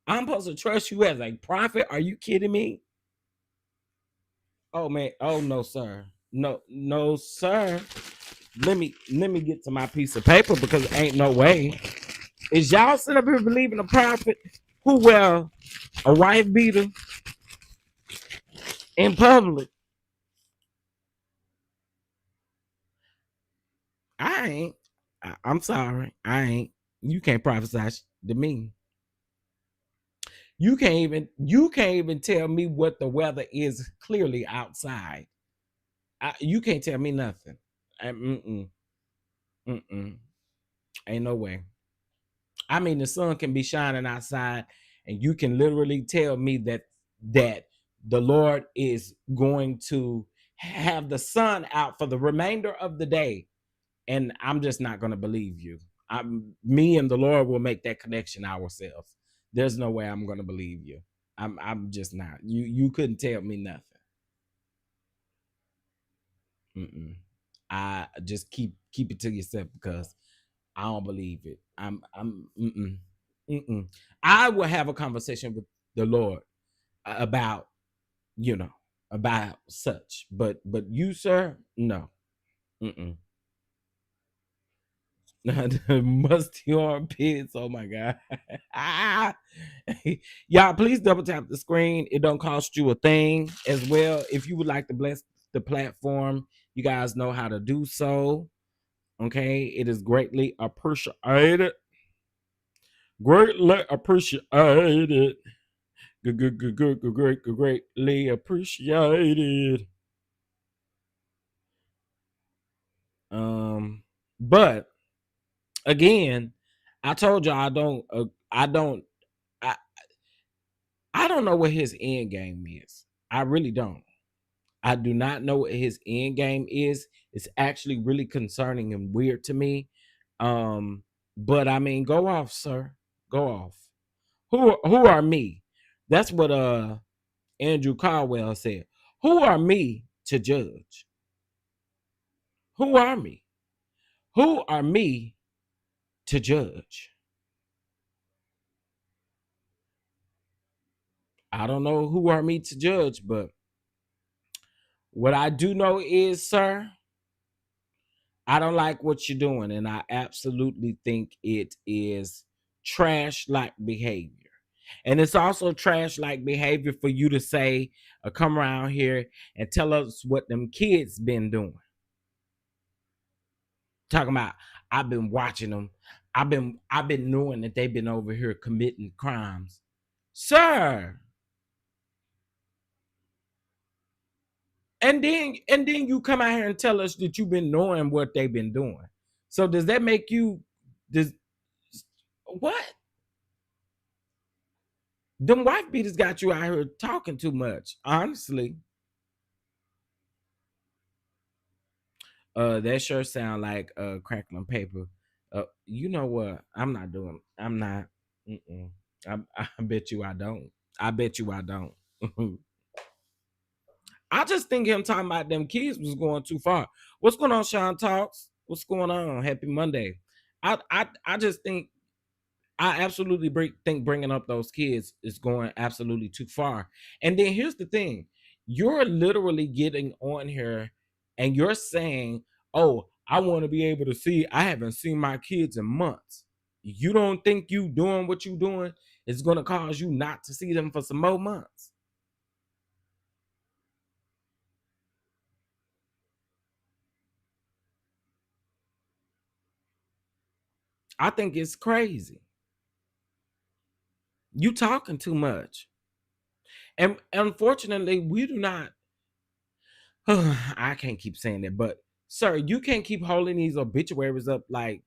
Speaker 1: I'm supposed to trust you as a prophet? Are you kidding me? Oh man. Oh no, sir. No, no, sir. Let me get to my piece of paper because ain't no way. Is y'all sitting up here believing a prophet who wear a wife beater in public? I ain't. I'm sorry. I ain't. You can't prophesy to me. You can't even tell me what the weather is clearly outside. You can't tell me nothing. Mm-mm, mm-mm. Ain't no way. I mean, the sun can be shining outside, and you can literally tell me that the Lord is going to have the sun out for the remainder of the day, and I'm just not going to believe you. Me and the Lord will make that connection ourselves. There's no way I'm gonna believe you. I'm just not. You couldn't tell me nothing. Mm-mm. I just keep it to yourself because I don't believe it. I'm mm-mm, mm-mm. I will have a conversation with the Lord about you know about such, but you, sir, no. Mm-mm. The musty armpits. Oh my god. Ah. Y'all, please double tap the screen. It don't cost you a thing as well. If you would like to bless the platform, you guys know how to do so. Okay, it is greatly appreciated. Greatly appreciated. Greatly appreciated. But again, I told y'all I don't I I don't know what his end game is. I really don't. I do not know what his end game is. It's actually really concerning and weird to me. Um, but I mean, go off, sir. Go off. Who are me? That's what Andrew Caldwell said. Who are me to judge? Who are me? Who are me to judge? I don't know who are me to judge, but what I do know is, sir, I don't like what you're doing, and I absolutely think it is trash like behavior. And it's also trash like behavior for you to say or come around here and tell us what them kids been doing. Talking about I've been watching them. I've been knowing that they've been over here committing crimes. Sir, and then you come out here and tell us that you've been knowing what they've been doing. So does that make you does what? Them wife beaters got you out here talking too much, honestly. That sure sound like crackling paper. You know what? I'm not. Mm-mm. I bet you I don't. I bet you I don't. I just think him talking about them kids was going too far. What's going on, Sean Talks? What's going on? Happy Monday. I just think I absolutely think bringing up those kids is going absolutely too far. And then here's the thing: you're literally getting on here, and you're saying, "Oh, I want to be able to see. I haven't seen my kids in months." You don't think you doing what you doing is going to cause you not to see them for some more months? I think it's crazy. You talking too much, and unfortunately, we do not. I can't keep saying that, but sir, you can't keep holding these obituaries up like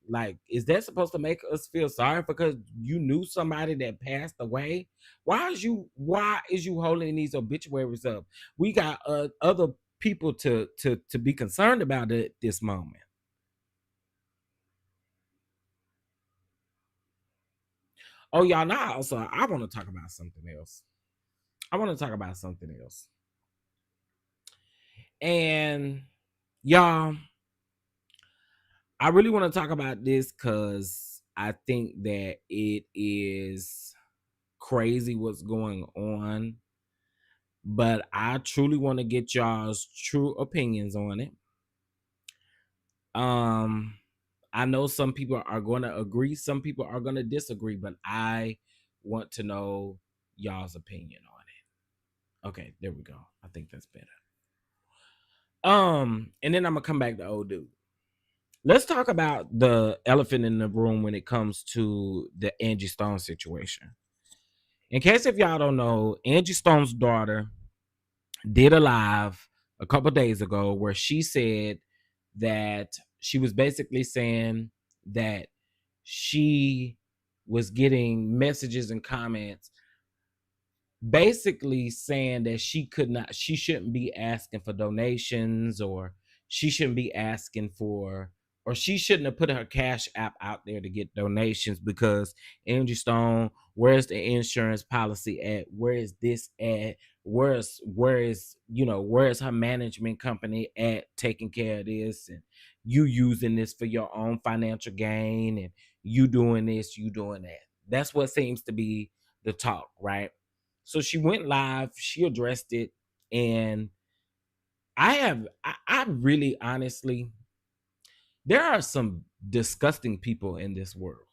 Speaker 1: is that supposed to make us feel sorry because you knew somebody that passed away? Why is you holding these obituaries up? We got other people to be concerned about at this moment. Oh, y'all, now also I want to talk about something else. I want to talk about something else. And y'all, I really want to talk about this because I think that it is crazy what's going on, but I truly want to get y'all's true opinions on it. Um, I know some people are going to agree, some people are going to disagree, but I want to know y'all's opinion on it. Okay, there we go. I think that's better. And then I'm gonna come back to old dude. Let's talk about the elephant in the room when it comes to the Angie Stone situation. In case if y'all don't know, Angie Stone's daughter did a live a couple days ago where she said that she was basically saying that she was getting messages and comments basically saying that she shouldn't be asking for donations or she shouldn't be asking for or she shouldn't have put her cash app out there to get donations, because Angie Stone, where's the insurance policy at? Where is this at? Where's her management company at taking care of this, and you using this for your own financial gain, and you doing this, you doing that. That's what seems to be the talk, right? So she went live, she addressed it, and I really honestly, there are some disgusting people in this world.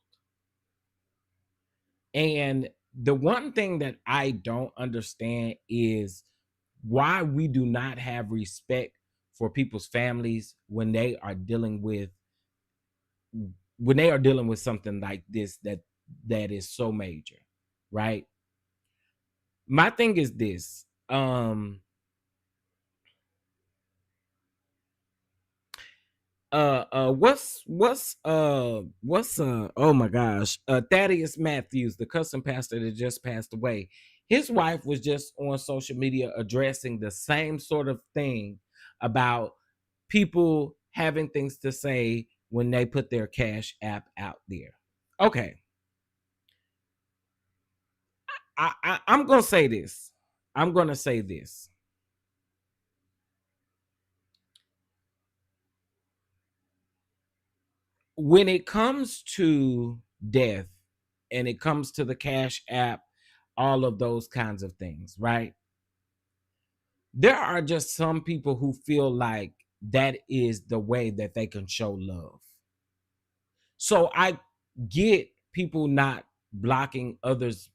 Speaker 1: And the one thing that I don't understand is why we do not have respect for people's families when they are dealing with something like this that is so major, right? My thing is this. Oh my gosh, Thaddeus Matthews, the custom pastor that just passed away, his wife was just on social media addressing the same sort of thing about people having things to say when they put their cash app out there. Okay, I'm gonna say this. I'm gonna say this. When it comes to death and it comes to the cash app, all of those kinds of things, right? There are just some people who feel like that is the way that they can show love. So I get people not blocking others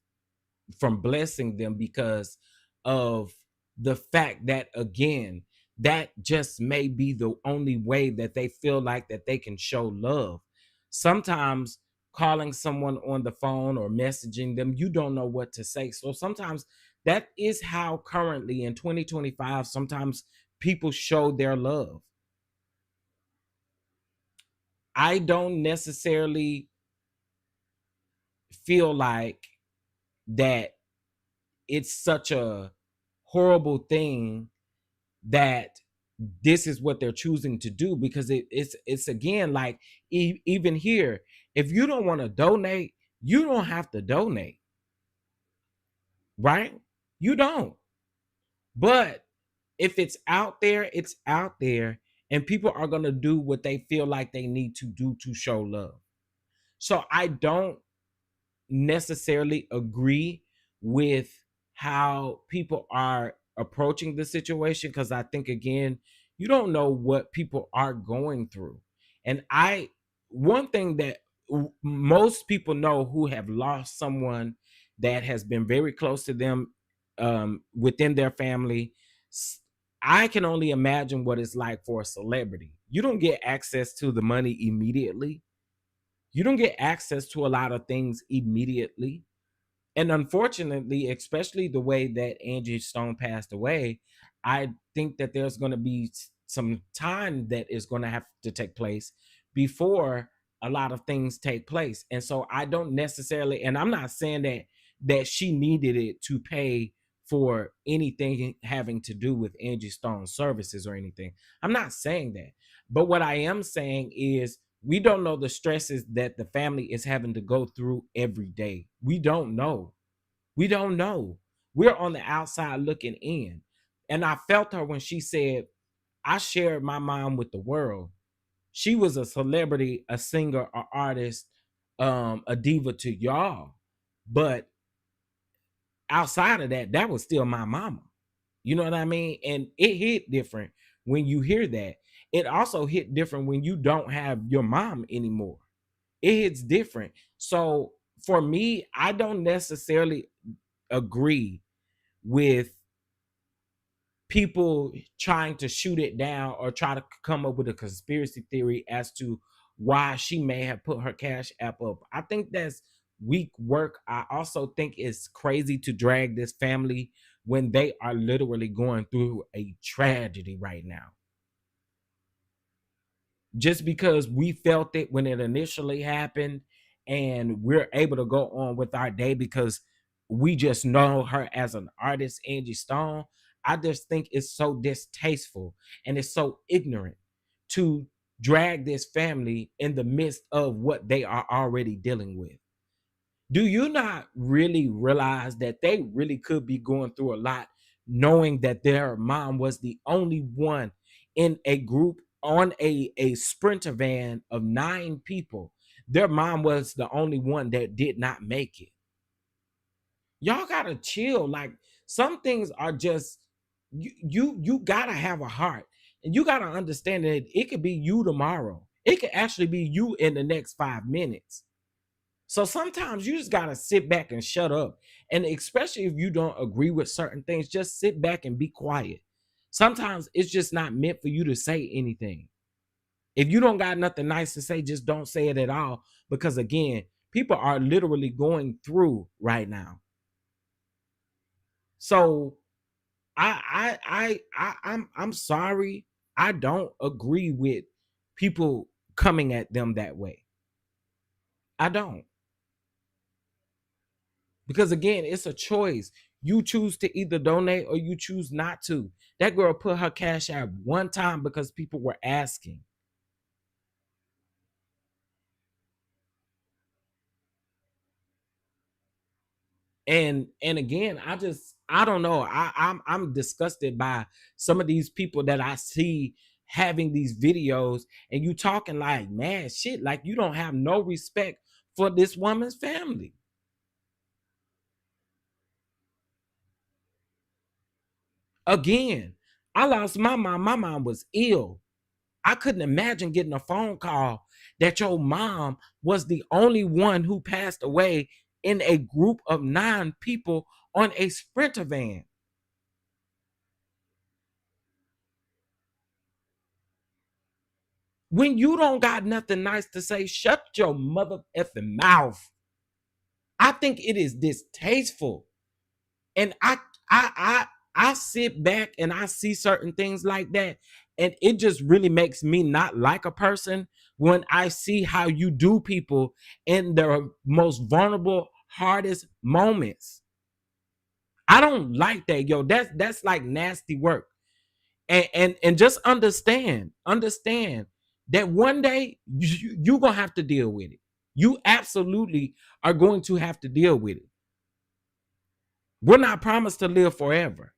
Speaker 1: from blessing them because of the fact that, again, that just may be the only way that they feel like that they can show love. Sometimes calling someone on the phone or messaging them, you don't know what to say. So sometimes that is how currently in 2025 sometimes people show their love. I don't necessarily feel like that it's such a horrible thing that this is what they're choosing to do, because it's again like, even here, if you don't want to donate, you don't have to donate, right? You don't. But if it's out there, it's out there, and people are going to do what they feel like they need to do to show love. So I don't necessarily agree with how people are approaching the situation, because I think, again, you don't know what people are going through. And one thing that most people know who have lost someone that has been very close to them, within their family, I can only imagine what it's like for a celebrity. You don't get access to the money immediately. You don't get access to a lot of things immediately. And unfortunately, especially the way that Angie Stone passed away, I think that there's going to be some time that is going to have to take place before a lot of things take place. And so I don't necessarily, and I'm not saying that she needed it to pay for anything having to do with Angie Stone's services or anything. I'm not saying that. But what I am saying is, we don't know the stresses that the family is having to go through every day. We don't know. We don't know. We're on the outside looking in. And I felt her when she said, I shared my mom with the world. She was a celebrity, a singer, an artist, a diva to y'all. But outside of that, that was still my mama. You know what I mean? And it hit different when you hear that. It also hit different when you don't have your mom anymore. It hits different. So for me, I don't necessarily agree with people trying to shoot it down or try to come up with a conspiracy theory as to why she may have put her cash app up. I think that's weak work. I also think it's crazy to drag this family when they are literally going through a tragedy right now. Just because we felt it when it initially happened, and we're able to go on with our day because we just know her as an artist, Angie Stone. I just think it's so distasteful and it's so ignorant to drag this family in the midst of what they are already dealing with? Do you not really realize that they really could be going through a lot, knowing that their mom was the only one in a group on a sprinter van of 9 people? Their mom was the only one that did not make it. Y'all gotta chill. Like, some things are just, you gotta have a heart, and you gotta understand that it could be you tomorrow. It could actually be you in the next 5 minutes. So sometimes you just gotta sit back and shut up. And especially if you don't agree with certain things, just sit back and be quiet. Sometimes it's just not meant for you to say anything. If you don't got nothing nice to say, just don't say it at all. Because again, people are literally going through right now. So I'm sorry. I don't agree with people coming at them that way. I don't. Because again, it's a choice. You choose to either donate or you choose not to. That girl put her cash out one time because people were asking. And again, I don't know. I'm disgusted by some of these people that I see having these videos, and you talking like man shit, like you don't have no respect for this woman's family. Again, I lost my mom. My mom was ill. I couldn't imagine getting a phone call that your mom was the only one who passed away in a group of 9 people on a sprinter van. When you don't got nothing nice to say, shut your mother effing mouth. I think it is distasteful. And I sit back and I see certain things like that, and it just really makes me not like a person when I see how you do people in their most vulnerable, hardest moments. I don't like that, yo. That's like nasty work. And just understand that one day you gonna have to deal with it. You absolutely are going to have to deal with it. We're not promised to live forever.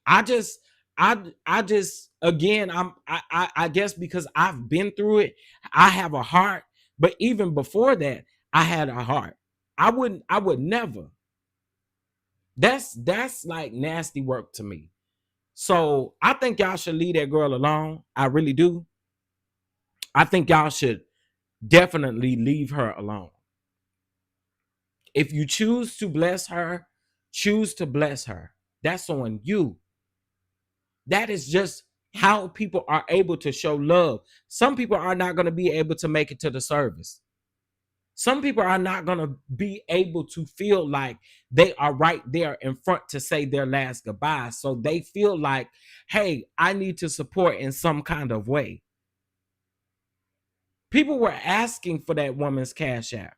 Speaker 1: I just I just again I guess because I've been through it, I have a heart. But even before that, I had a heart. I would never. That's like nasty work to me. So I think y'all should leave that girl alone. I really do. I think y'all should definitely leave her alone. If you choose to bless her, choose to bless her. That's on you. That is just how people are able to show love. Some people are not going to be able to make it to the service. Some people are not going to be able to feel like they are right there in front to say their last goodbye. So they feel like, hey, I need to support in some kind of way. People were asking for that woman's cash app.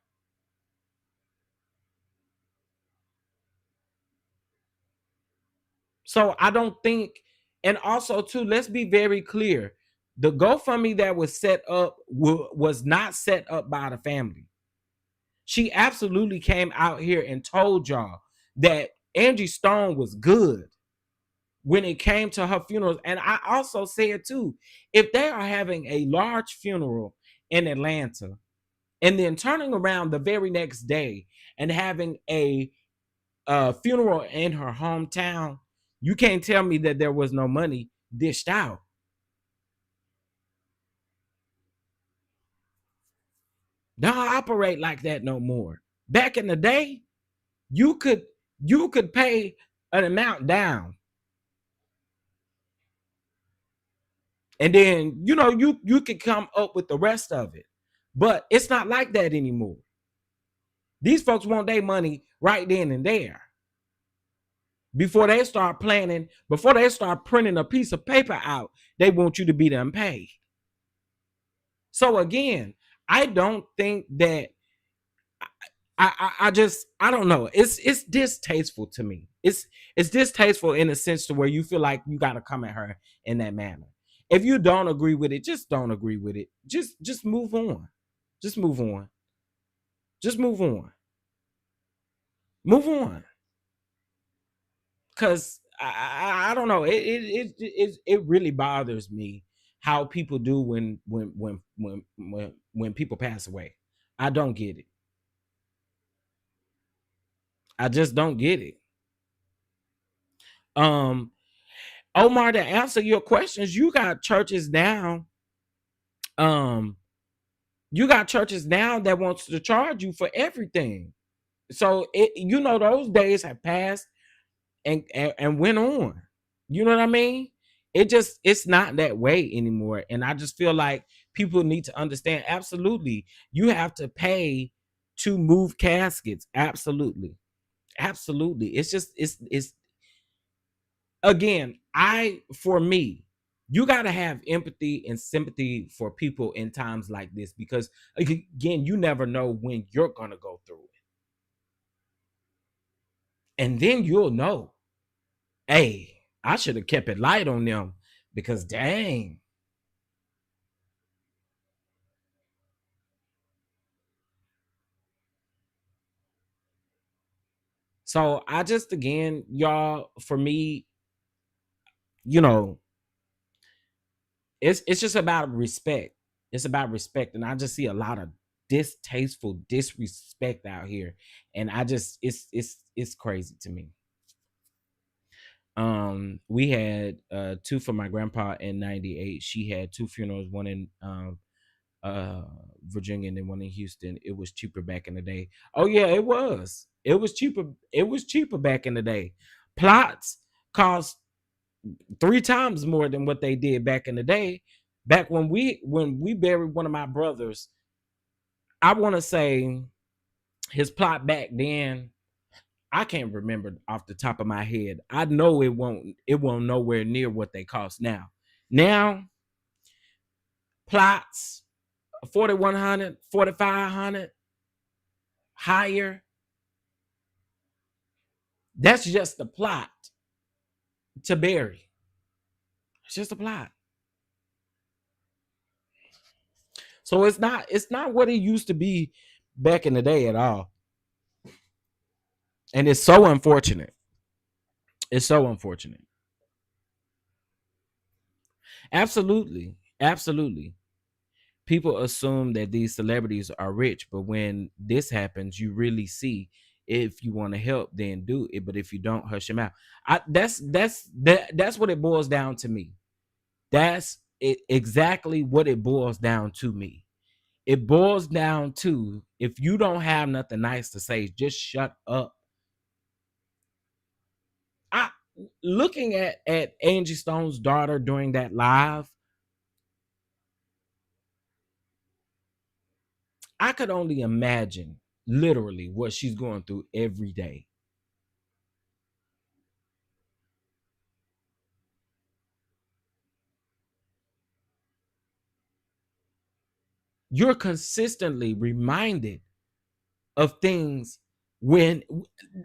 Speaker 1: So I don't think, and also too, let's be very clear. The GoFundMe that was set up was not set up by the family. She absolutely came out here and told y'all that Angie Stone was good when it came to her funerals. And I also said too, if they are having a large funeral in Atlanta and then turning around the very next day and having a funeral in her hometown, you can't tell me that there was no money dished out. Don't operate like that no more. Back in the day, you could you could pay an amount down, and then you could come up with the rest of it. But it's not like that anymore. These folks want their money right then and there. Before they start planning, before they start printing a piece of paper out, they want you to be them paid. So again, I don't think that I don't know. It's distasteful to me. It's distasteful in a sense to where you feel like you got to come at her in that manner. If you don't agree with it, just don't agree with it. Just move on. Just move on. Just move on. Move on. Cause I don't know. It really bothers me how people do when people pass away. I don't get it. I just don't get it. Um, Omar, to answer your questions, Um, you got churches now that wants to charge you for everything. So those days have passed and went on. You know what I mean? It's not that way anymore. And I just feel like people need to understand absolutely you have to pay to move caskets. Absolutely. Absolutely. It's again, for me, you got to have empathy and sympathy for people in times like this because again, you never know when you're going to go through it. And then you'll know, hey, I should have kept it light on them because dang. So I just again, y'all, for me, you know, it's just about respect. It's about respect, and I just see a lot of distasteful disrespect out here, and I just it's crazy to me. We had two for my grandpa in '98. She had two funerals, one in uh Virginia and then one in Houston. It was cheaper back in the day. Oh yeah, it was. It was cheaper. It was cheaper back in the day. Plots cost three times more than what they did back in the day. Back when we buried one of my brothers, I want to say his plot back then. I can't remember off the top of my head. I know it won't nowhere near what they cost now. Now plots 4,100, 4,500 higher. That's just the plot to bury. It's just a plot. So it's not what it used to be back in the day at all. And it's so unfortunate. It's so unfortunate. Absolutely. Absolutely. People assume that these celebrities are rich, but when this happens, you really see if you want to help, then do it. But if you don't, hush them out. That's what it boils down to me. That's exactly what it boils down to me. It boils down to if you don't have nothing nice to say, just shut up. I looking at Angie Stone's daughter during that live, I could only imagine literally what she's going through every day. You're consistently reminded of things when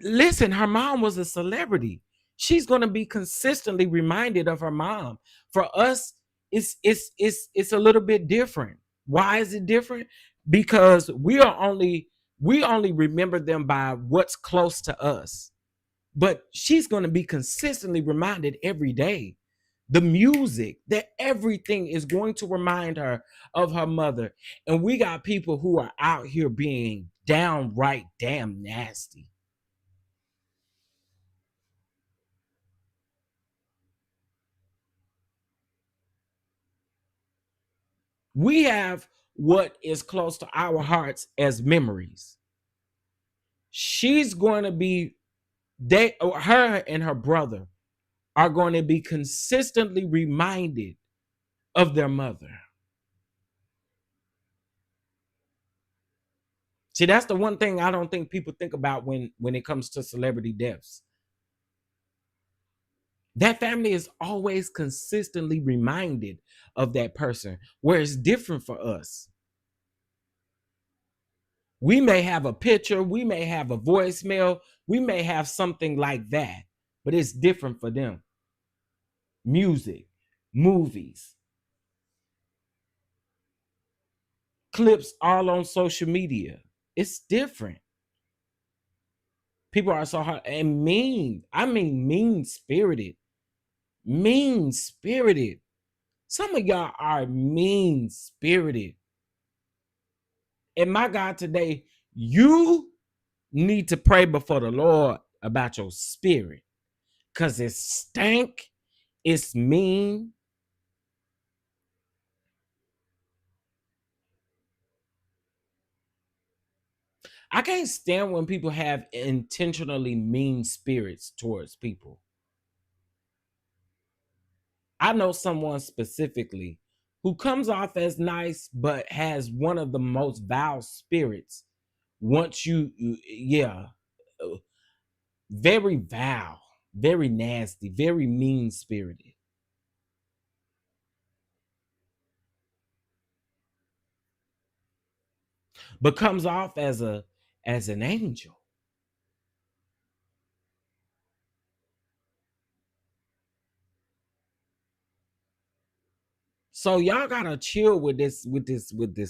Speaker 1: listen, her mom was a celebrity. She's going to be consistently reminded of her mom. For us, it's a little bit different. Why is it different? Because we only remember them by what's close to us. But she's going to be consistently reminded every day. The music, that everything is going to remind her of her mother. And we got people who are out here being downright damn nasty. We have what is close to our hearts as memories. She's going to be her and her brother are going to be consistently reminded of their mother. See, that's the one thing I don't think people think about when it comes to celebrity deaths. That family is always consistently reminded of that person, where it's different for us. We may have a picture, we may have a voicemail, we may have something like that, but it's different for them. Music, movies, clips all on social media. It's different. People are so hard and mean. I mean, mean spirited. Mean spirited. Some of y'all are mean spirited. And my God, today, you need to pray before the Lord about your spirit because it's stank, it's mean. I can't stand when people have intentionally mean spirits towards people. I know someone specifically who comes off as nice, but has one of the most vile spirits. Once yeah, uh, very vile, very nasty, very mean spirited, but comes off as an angel. So y'all gotta chill with this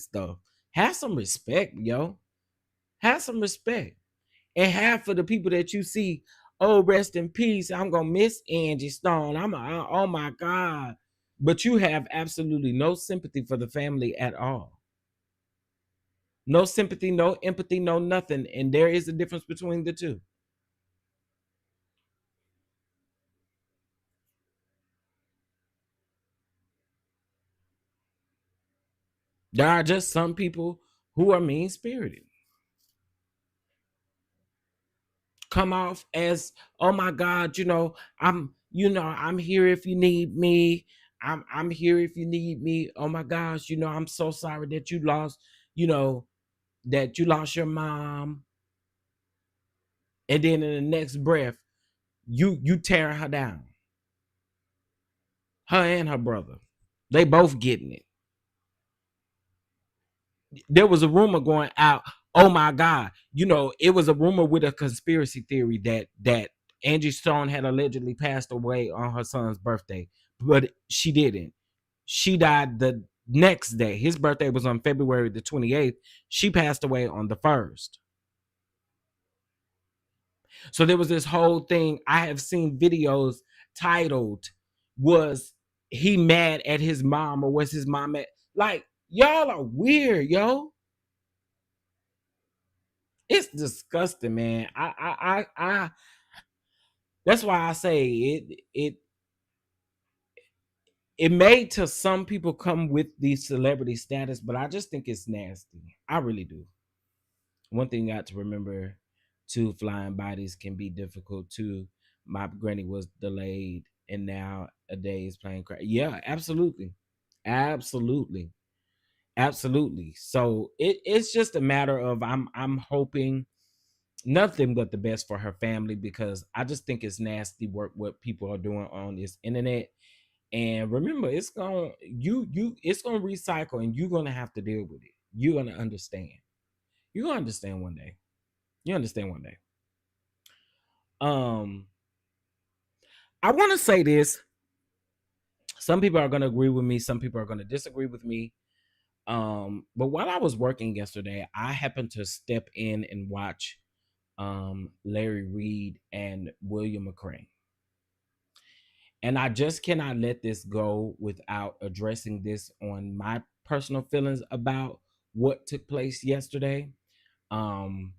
Speaker 1: stuff. Have some respect, yo. Have some respect. And half of the people that you see, oh, rest in peace. I'm gonna miss Angie Stone. Oh my God. But you have absolutely no sympathy for the family at all. No sympathy, no empathy, no nothing. And there is a difference between the two. There are just some people who are mean spirited. Come off as, oh my God, I'm here if you need me. I'm here if you need me. Oh my gosh, I'm so sorry that you know, that you lost your mom. And then in the next breath, you tearing her down. Her and her brother. They both getting it. There was a rumor going out. Oh my God. It was a rumor with a conspiracy theory that Angie Stone had allegedly passed away on her son's birthday, but she didn't. She died the next day. His birthday was on February the 28th. She passed away on the 1st. So there was this whole thing. I have seen videos titled, "Was he mad at his mom or was his mom at?" Like, y'all are weird, yo. It's disgusting, man. That's why I say it may to some people come with the celebrity status, but I just think it's nasty. I really do. One thing you got to remember, two flying bodies can be difficult too. My granny was delayed and now a day is playing crash. Yeah, absolutely. Absolutely. Absolutely. So it's just a matter of I'm hoping nothing but the best for her family because I just think it's nasty work what people are doing on this internet. And remember, it's gonna it's gonna recycle and you're gonna have to deal with it. You're gonna understand. You're gonna understand one day. You understand one day. Um, I want to say this. Some people are gonna agree with me, some people are gonna disagree with me. But while I was working yesterday, I happened to step in and watch Larry Reed and William McCray. And I just cannot let this go without addressing this on my personal feelings about what took place yesterday. Um,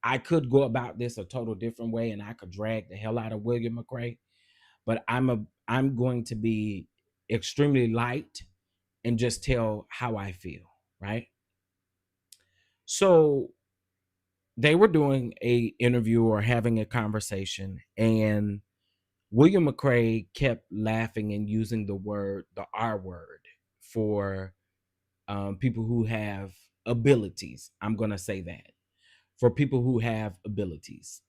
Speaker 1: I could go about this a total different way and I could drag the hell out of William McCray, but I'm going to be extremely light and just tell how I feel, right? So they were doing a interview or having a conversation and William McCray kept laughing and using the R word for people who have abilities. I'm going to say that for people who have abilities.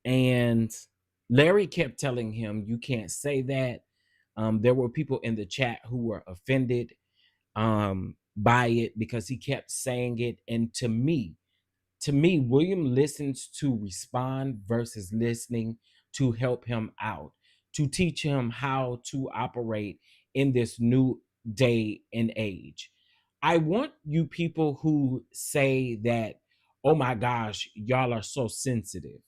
Speaker 1: And Larry kept telling him, you can't say that. There were people in the chat who were offended. by it because he kept saying it. And to me, William listens to respond versus listening to help him out, to teach him how to operate in this new day and age. I want you people who say that, oh my gosh, y'all are so sensitive.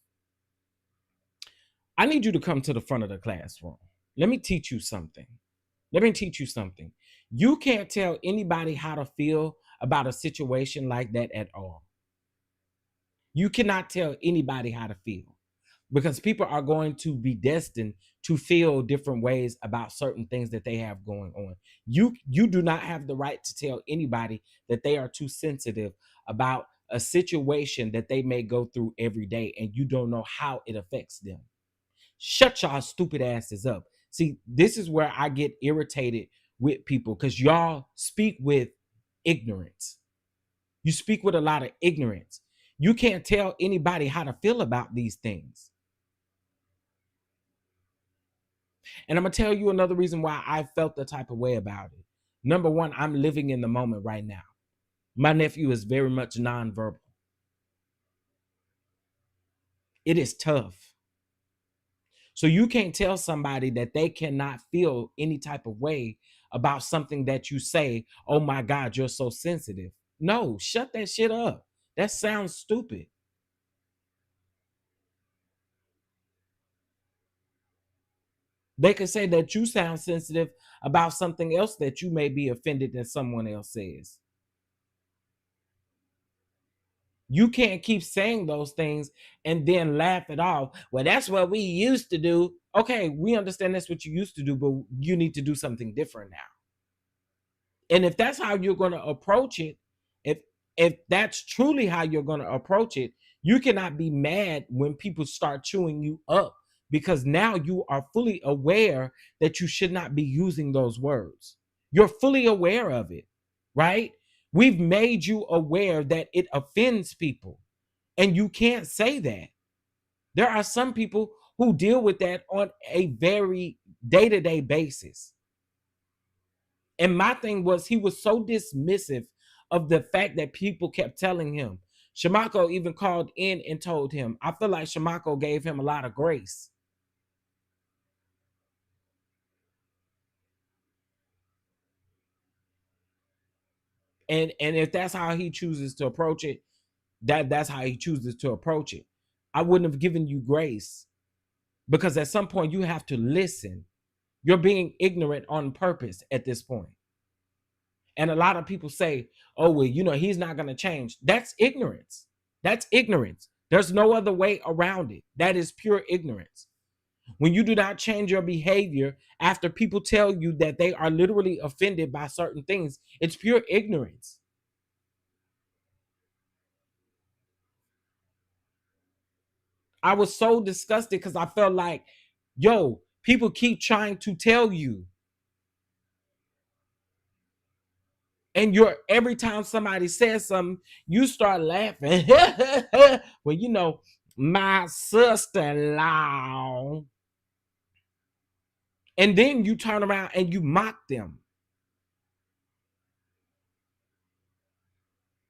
Speaker 1: I need you to come to the front of the classroom. Let me teach you something. Let me teach you something. You can't tell anybody how to feel about a situation like that at all. You cannot tell anybody how to feel because people are going to be destined to feel different ways about certain things that they have going on. You do not have the right to tell anybody that they are too sensitive about a situation that they may go through every day and you don't know how it affects them. Shut y'all stupid asses up. See, this is where I get irritated with people because y'all speak with ignorance. You speak with a lot of ignorance. You can't tell anybody how to feel about these things. And I'm going to tell you another reason why I felt the type of way about it. Number one, I'm living in the moment right now. My nephew is very much nonverbal. It is tough. So you can't tell somebody that they cannot feel any type of way about something that you say, oh my God, you're so sensitive. No, shut that shit up. That sounds stupid. They could say that you sound sensitive about something else that you may be offended that someone else says. You can't keep saying those things and then laugh it off. Well, that's what we used to do. Okay, we understand that's what you used to do, but you need to do something different now. And if that's how you're going to approach it, if if that's truly how you're going to approach it, you cannot be mad when people start chewing you up because now you are fully aware that you should not be using those words. You're fully aware of it, right? We've made you aware that it offends people, and you can't say that. There are some people who deal with that on a very day-to-day basis. And my thing was, he was so dismissive of the fact that people kept telling him. Shamako even called in and told him. I feel like Shamako gave him a lot of grace. And if that's how he chooses to approach it, that's how he chooses to approach it. I wouldn't have given you grace because at some point you have to listen. You're being ignorant on purpose at this point. And a lot of people say, oh, well, he's not going to change. That's ignorance. That's ignorance. There's no other way around it. That is pure ignorance. When you do not change your behavior after people tell you that they are literally offended by certain things, it's pure ignorance. I was so disgusted because I felt like, yo, people keep trying to tell you. And you're every time somebody says something, you start laughing. Well, my sister-in-law. And then you turn around and you mock them.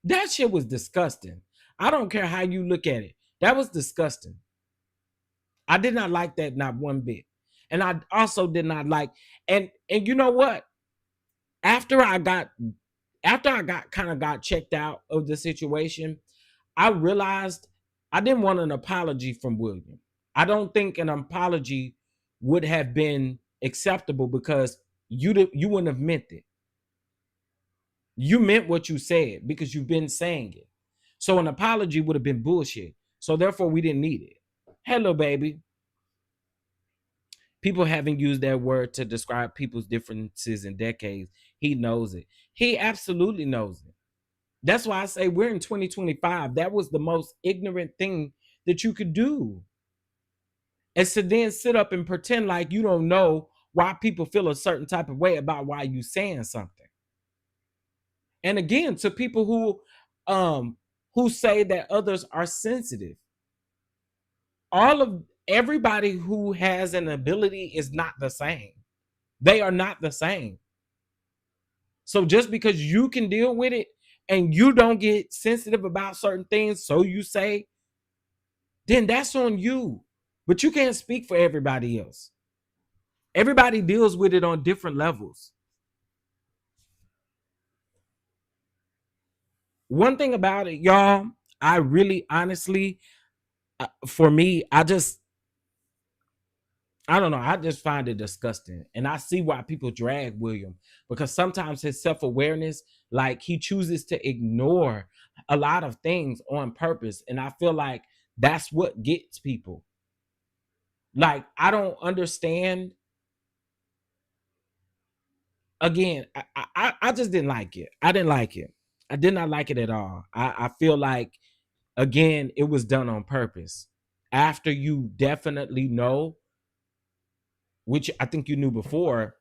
Speaker 1: That shit was disgusting. I don't care how you look at it. That was disgusting. I did not like that, not one bit. And I also did not like, and you know what? After I got kind of got checked out of the situation, I realized I didn't want an apology from William. I don't think an apology would have been acceptable because you wouldn't have meant it. You meant what you said because you've been saying it. So an apology would have been bullshit. So therefore, we didn't need it. Hello, baby. People haven't used that word to describe people's differences in decades. He knows it. He absolutely knows it. That's why I say we're in 2025. That was the most ignorant thing that you could do. Is to then sit up and pretend like you don't know why people feel a certain type of way about why you saying something. And again, to people who say that others are sensitive, all of everybody who has an ability is not the same. They are not the same. So just because you can deal with it and you don't get sensitive about certain things, so you say, then that's on you. But you can't speak for everybody else. Everybody deals with it on different levels. One thing about it, y'all, I really honestly, for me, I don't know. I just find it disgusting. And I see why people drag William, because sometimes his self awareness, like he chooses to ignore a lot of things on purpose. And I feel like that's what gets people. Like, I don't understand. Again, I just didn't like it. I didn't like it. I did not like it at all. I feel like, again, it was done on purpose. After you definitely know, which I think you knew before,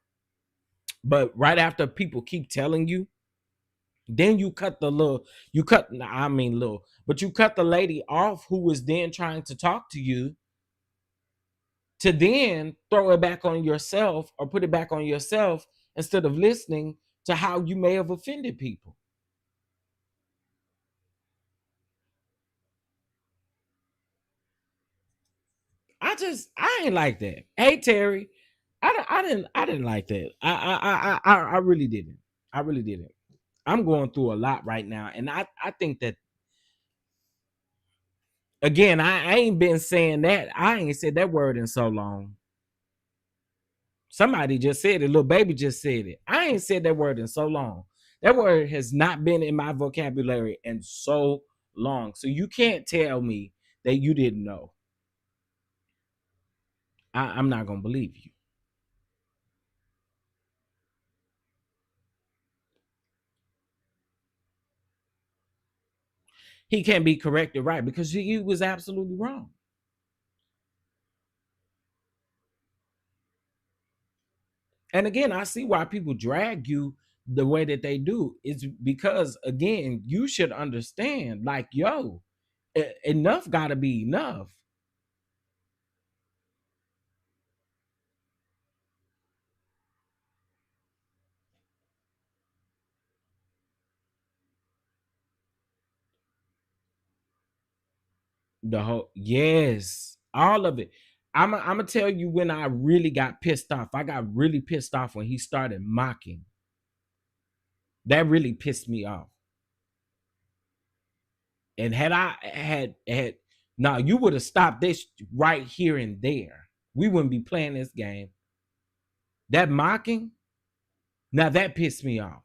Speaker 1: but right after people keep telling you, then you cut the little, you cut, nah, I mean little, but you cut the lady off who was then trying to talk to you, to then throw it back on yourself or put it back on yourself instead of listening to how you may have offended people. I ain't like that. Hey Terry, I didn't like that. I really didn't. I really didn't. I'm going through a lot right now, and I think that, again, I ain't been saying that. I ain't said that word in so long. Somebody just said it. Little baby just said it. I ain't said that word in so long. That word has not been in my vocabulary in so long. So you can't tell me that you didn't know. I'm not gonna believe you. He can't be corrected, right? Because he was absolutely wrong. And again, I see why people drag you the way that they do. It's because, again, you should understand, like, yo, enough gotta be enough. The whole, yes, all of it. I'm gonna tell you when I really got pissed off. I got really pissed off when he started mocking. That really pissed me off. And had I had now, you would have stopped this right here and there. We wouldn't be playing this game. That mocking, now that pissed me off.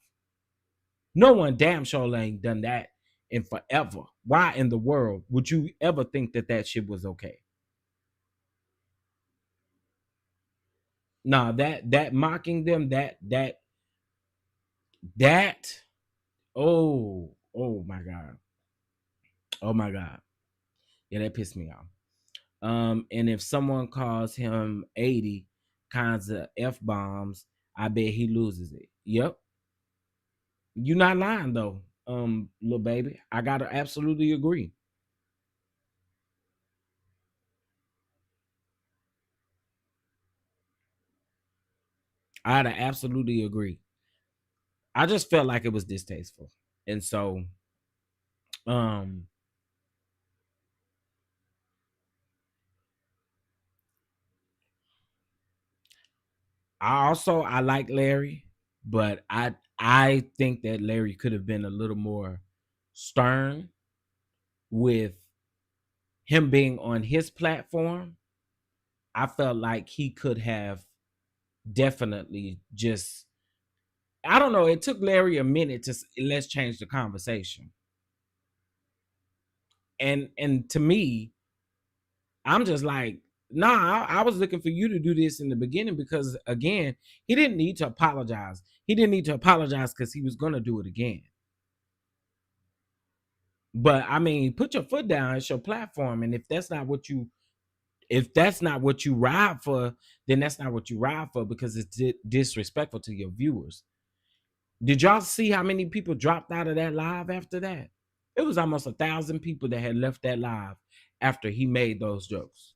Speaker 1: No one damn sure ain't done that in forever. Why in the world would you ever think that that shit was okay? Nah, that mocking them, that oh my god, oh my god, yeah, that pissed me off. And if someone calls him 80 kinds of f bombs, I bet he loses it. Yep, you're not lying though, little baby. I gotta absolutely agree. I gotta absolutely agree. I just felt like it was distasteful, and so um, I like Larry, but I think that Larry could have been a little more stern with him being on his platform. I felt like he could have definitely just, I don't know, it took Larry a minute to let's change the conversation. And to me, I'm just like, nah, I was looking for you to do this in the beginning because, again, he didn't need to apologize. He didn't need to apologize because he was gonna do it again. But I mean, put your foot down. It's your platform, and if that's not what you ride for, then that's not what you ride for, because it's disrespectful to your viewers. Did y'all see how many people dropped out of that live after that? It was almost 1,000 people that had left that live after he made those jokes.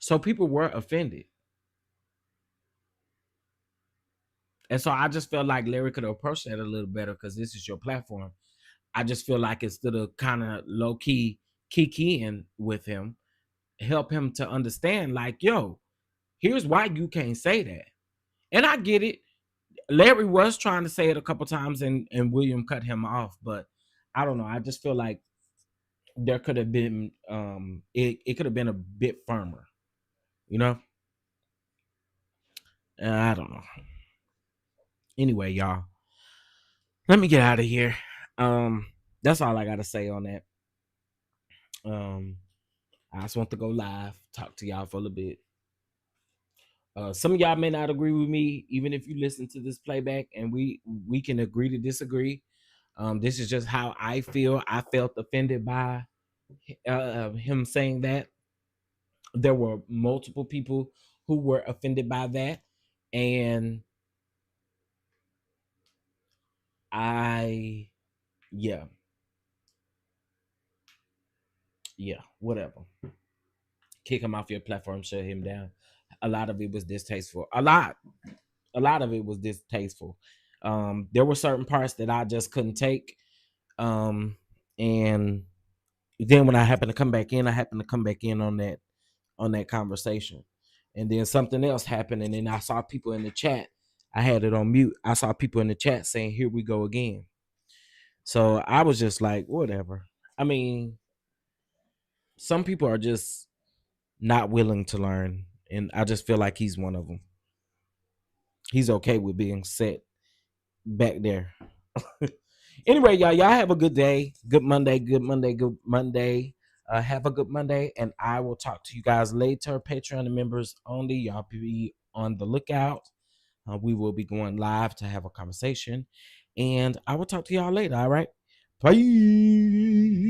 Speaker 1: So people were offended. And so I just felt like Larry could have approached that a little better because this is your platform. I just feel like instead of kind of low key kikiing with him, help him to understand, like, yo, here's why you can't say that. And I get it. Larry was trying to say it a couple times and William cut him off, but I don't know. I just feel like there could have been it could have been a bit firmer, you know? I don't know. Anyway, y'all, let me get out of here. That's all I gotta say on that. Um, I just want to go live, talk to y'all for a little bit. Some of y'all may not agree with me, even if you listen to this playback, and we can agree to disagree. This is just how I feel. I felt offended by him saying that. There were multiple people who were offended by that, and I, yeah, whatever. Kick him off your platform, shut him down. A lot of it was distasteful. A lot of it was distasteful. There were certain parts that I just couldn't take. And then when I happened to come back in, I happened to come back in on that conversation. And then something else happened, and then I saw people in the chat. I had it on mute. I saw people in the chat saying, "Here we go again." So I was just like, whatever. I mean, some people are just not willing to learn, and I just feel like he's one of them. He's okay with being set back there. Anyway, y'all have a good day. Good Monday. Good Monday. Good Monday. Have a good Monday, and I will talk to you guys later. Patreon members only. Y'all be on the lookout. We will be going live to have a conversation, and I will talk to y'all later. All right. Peace.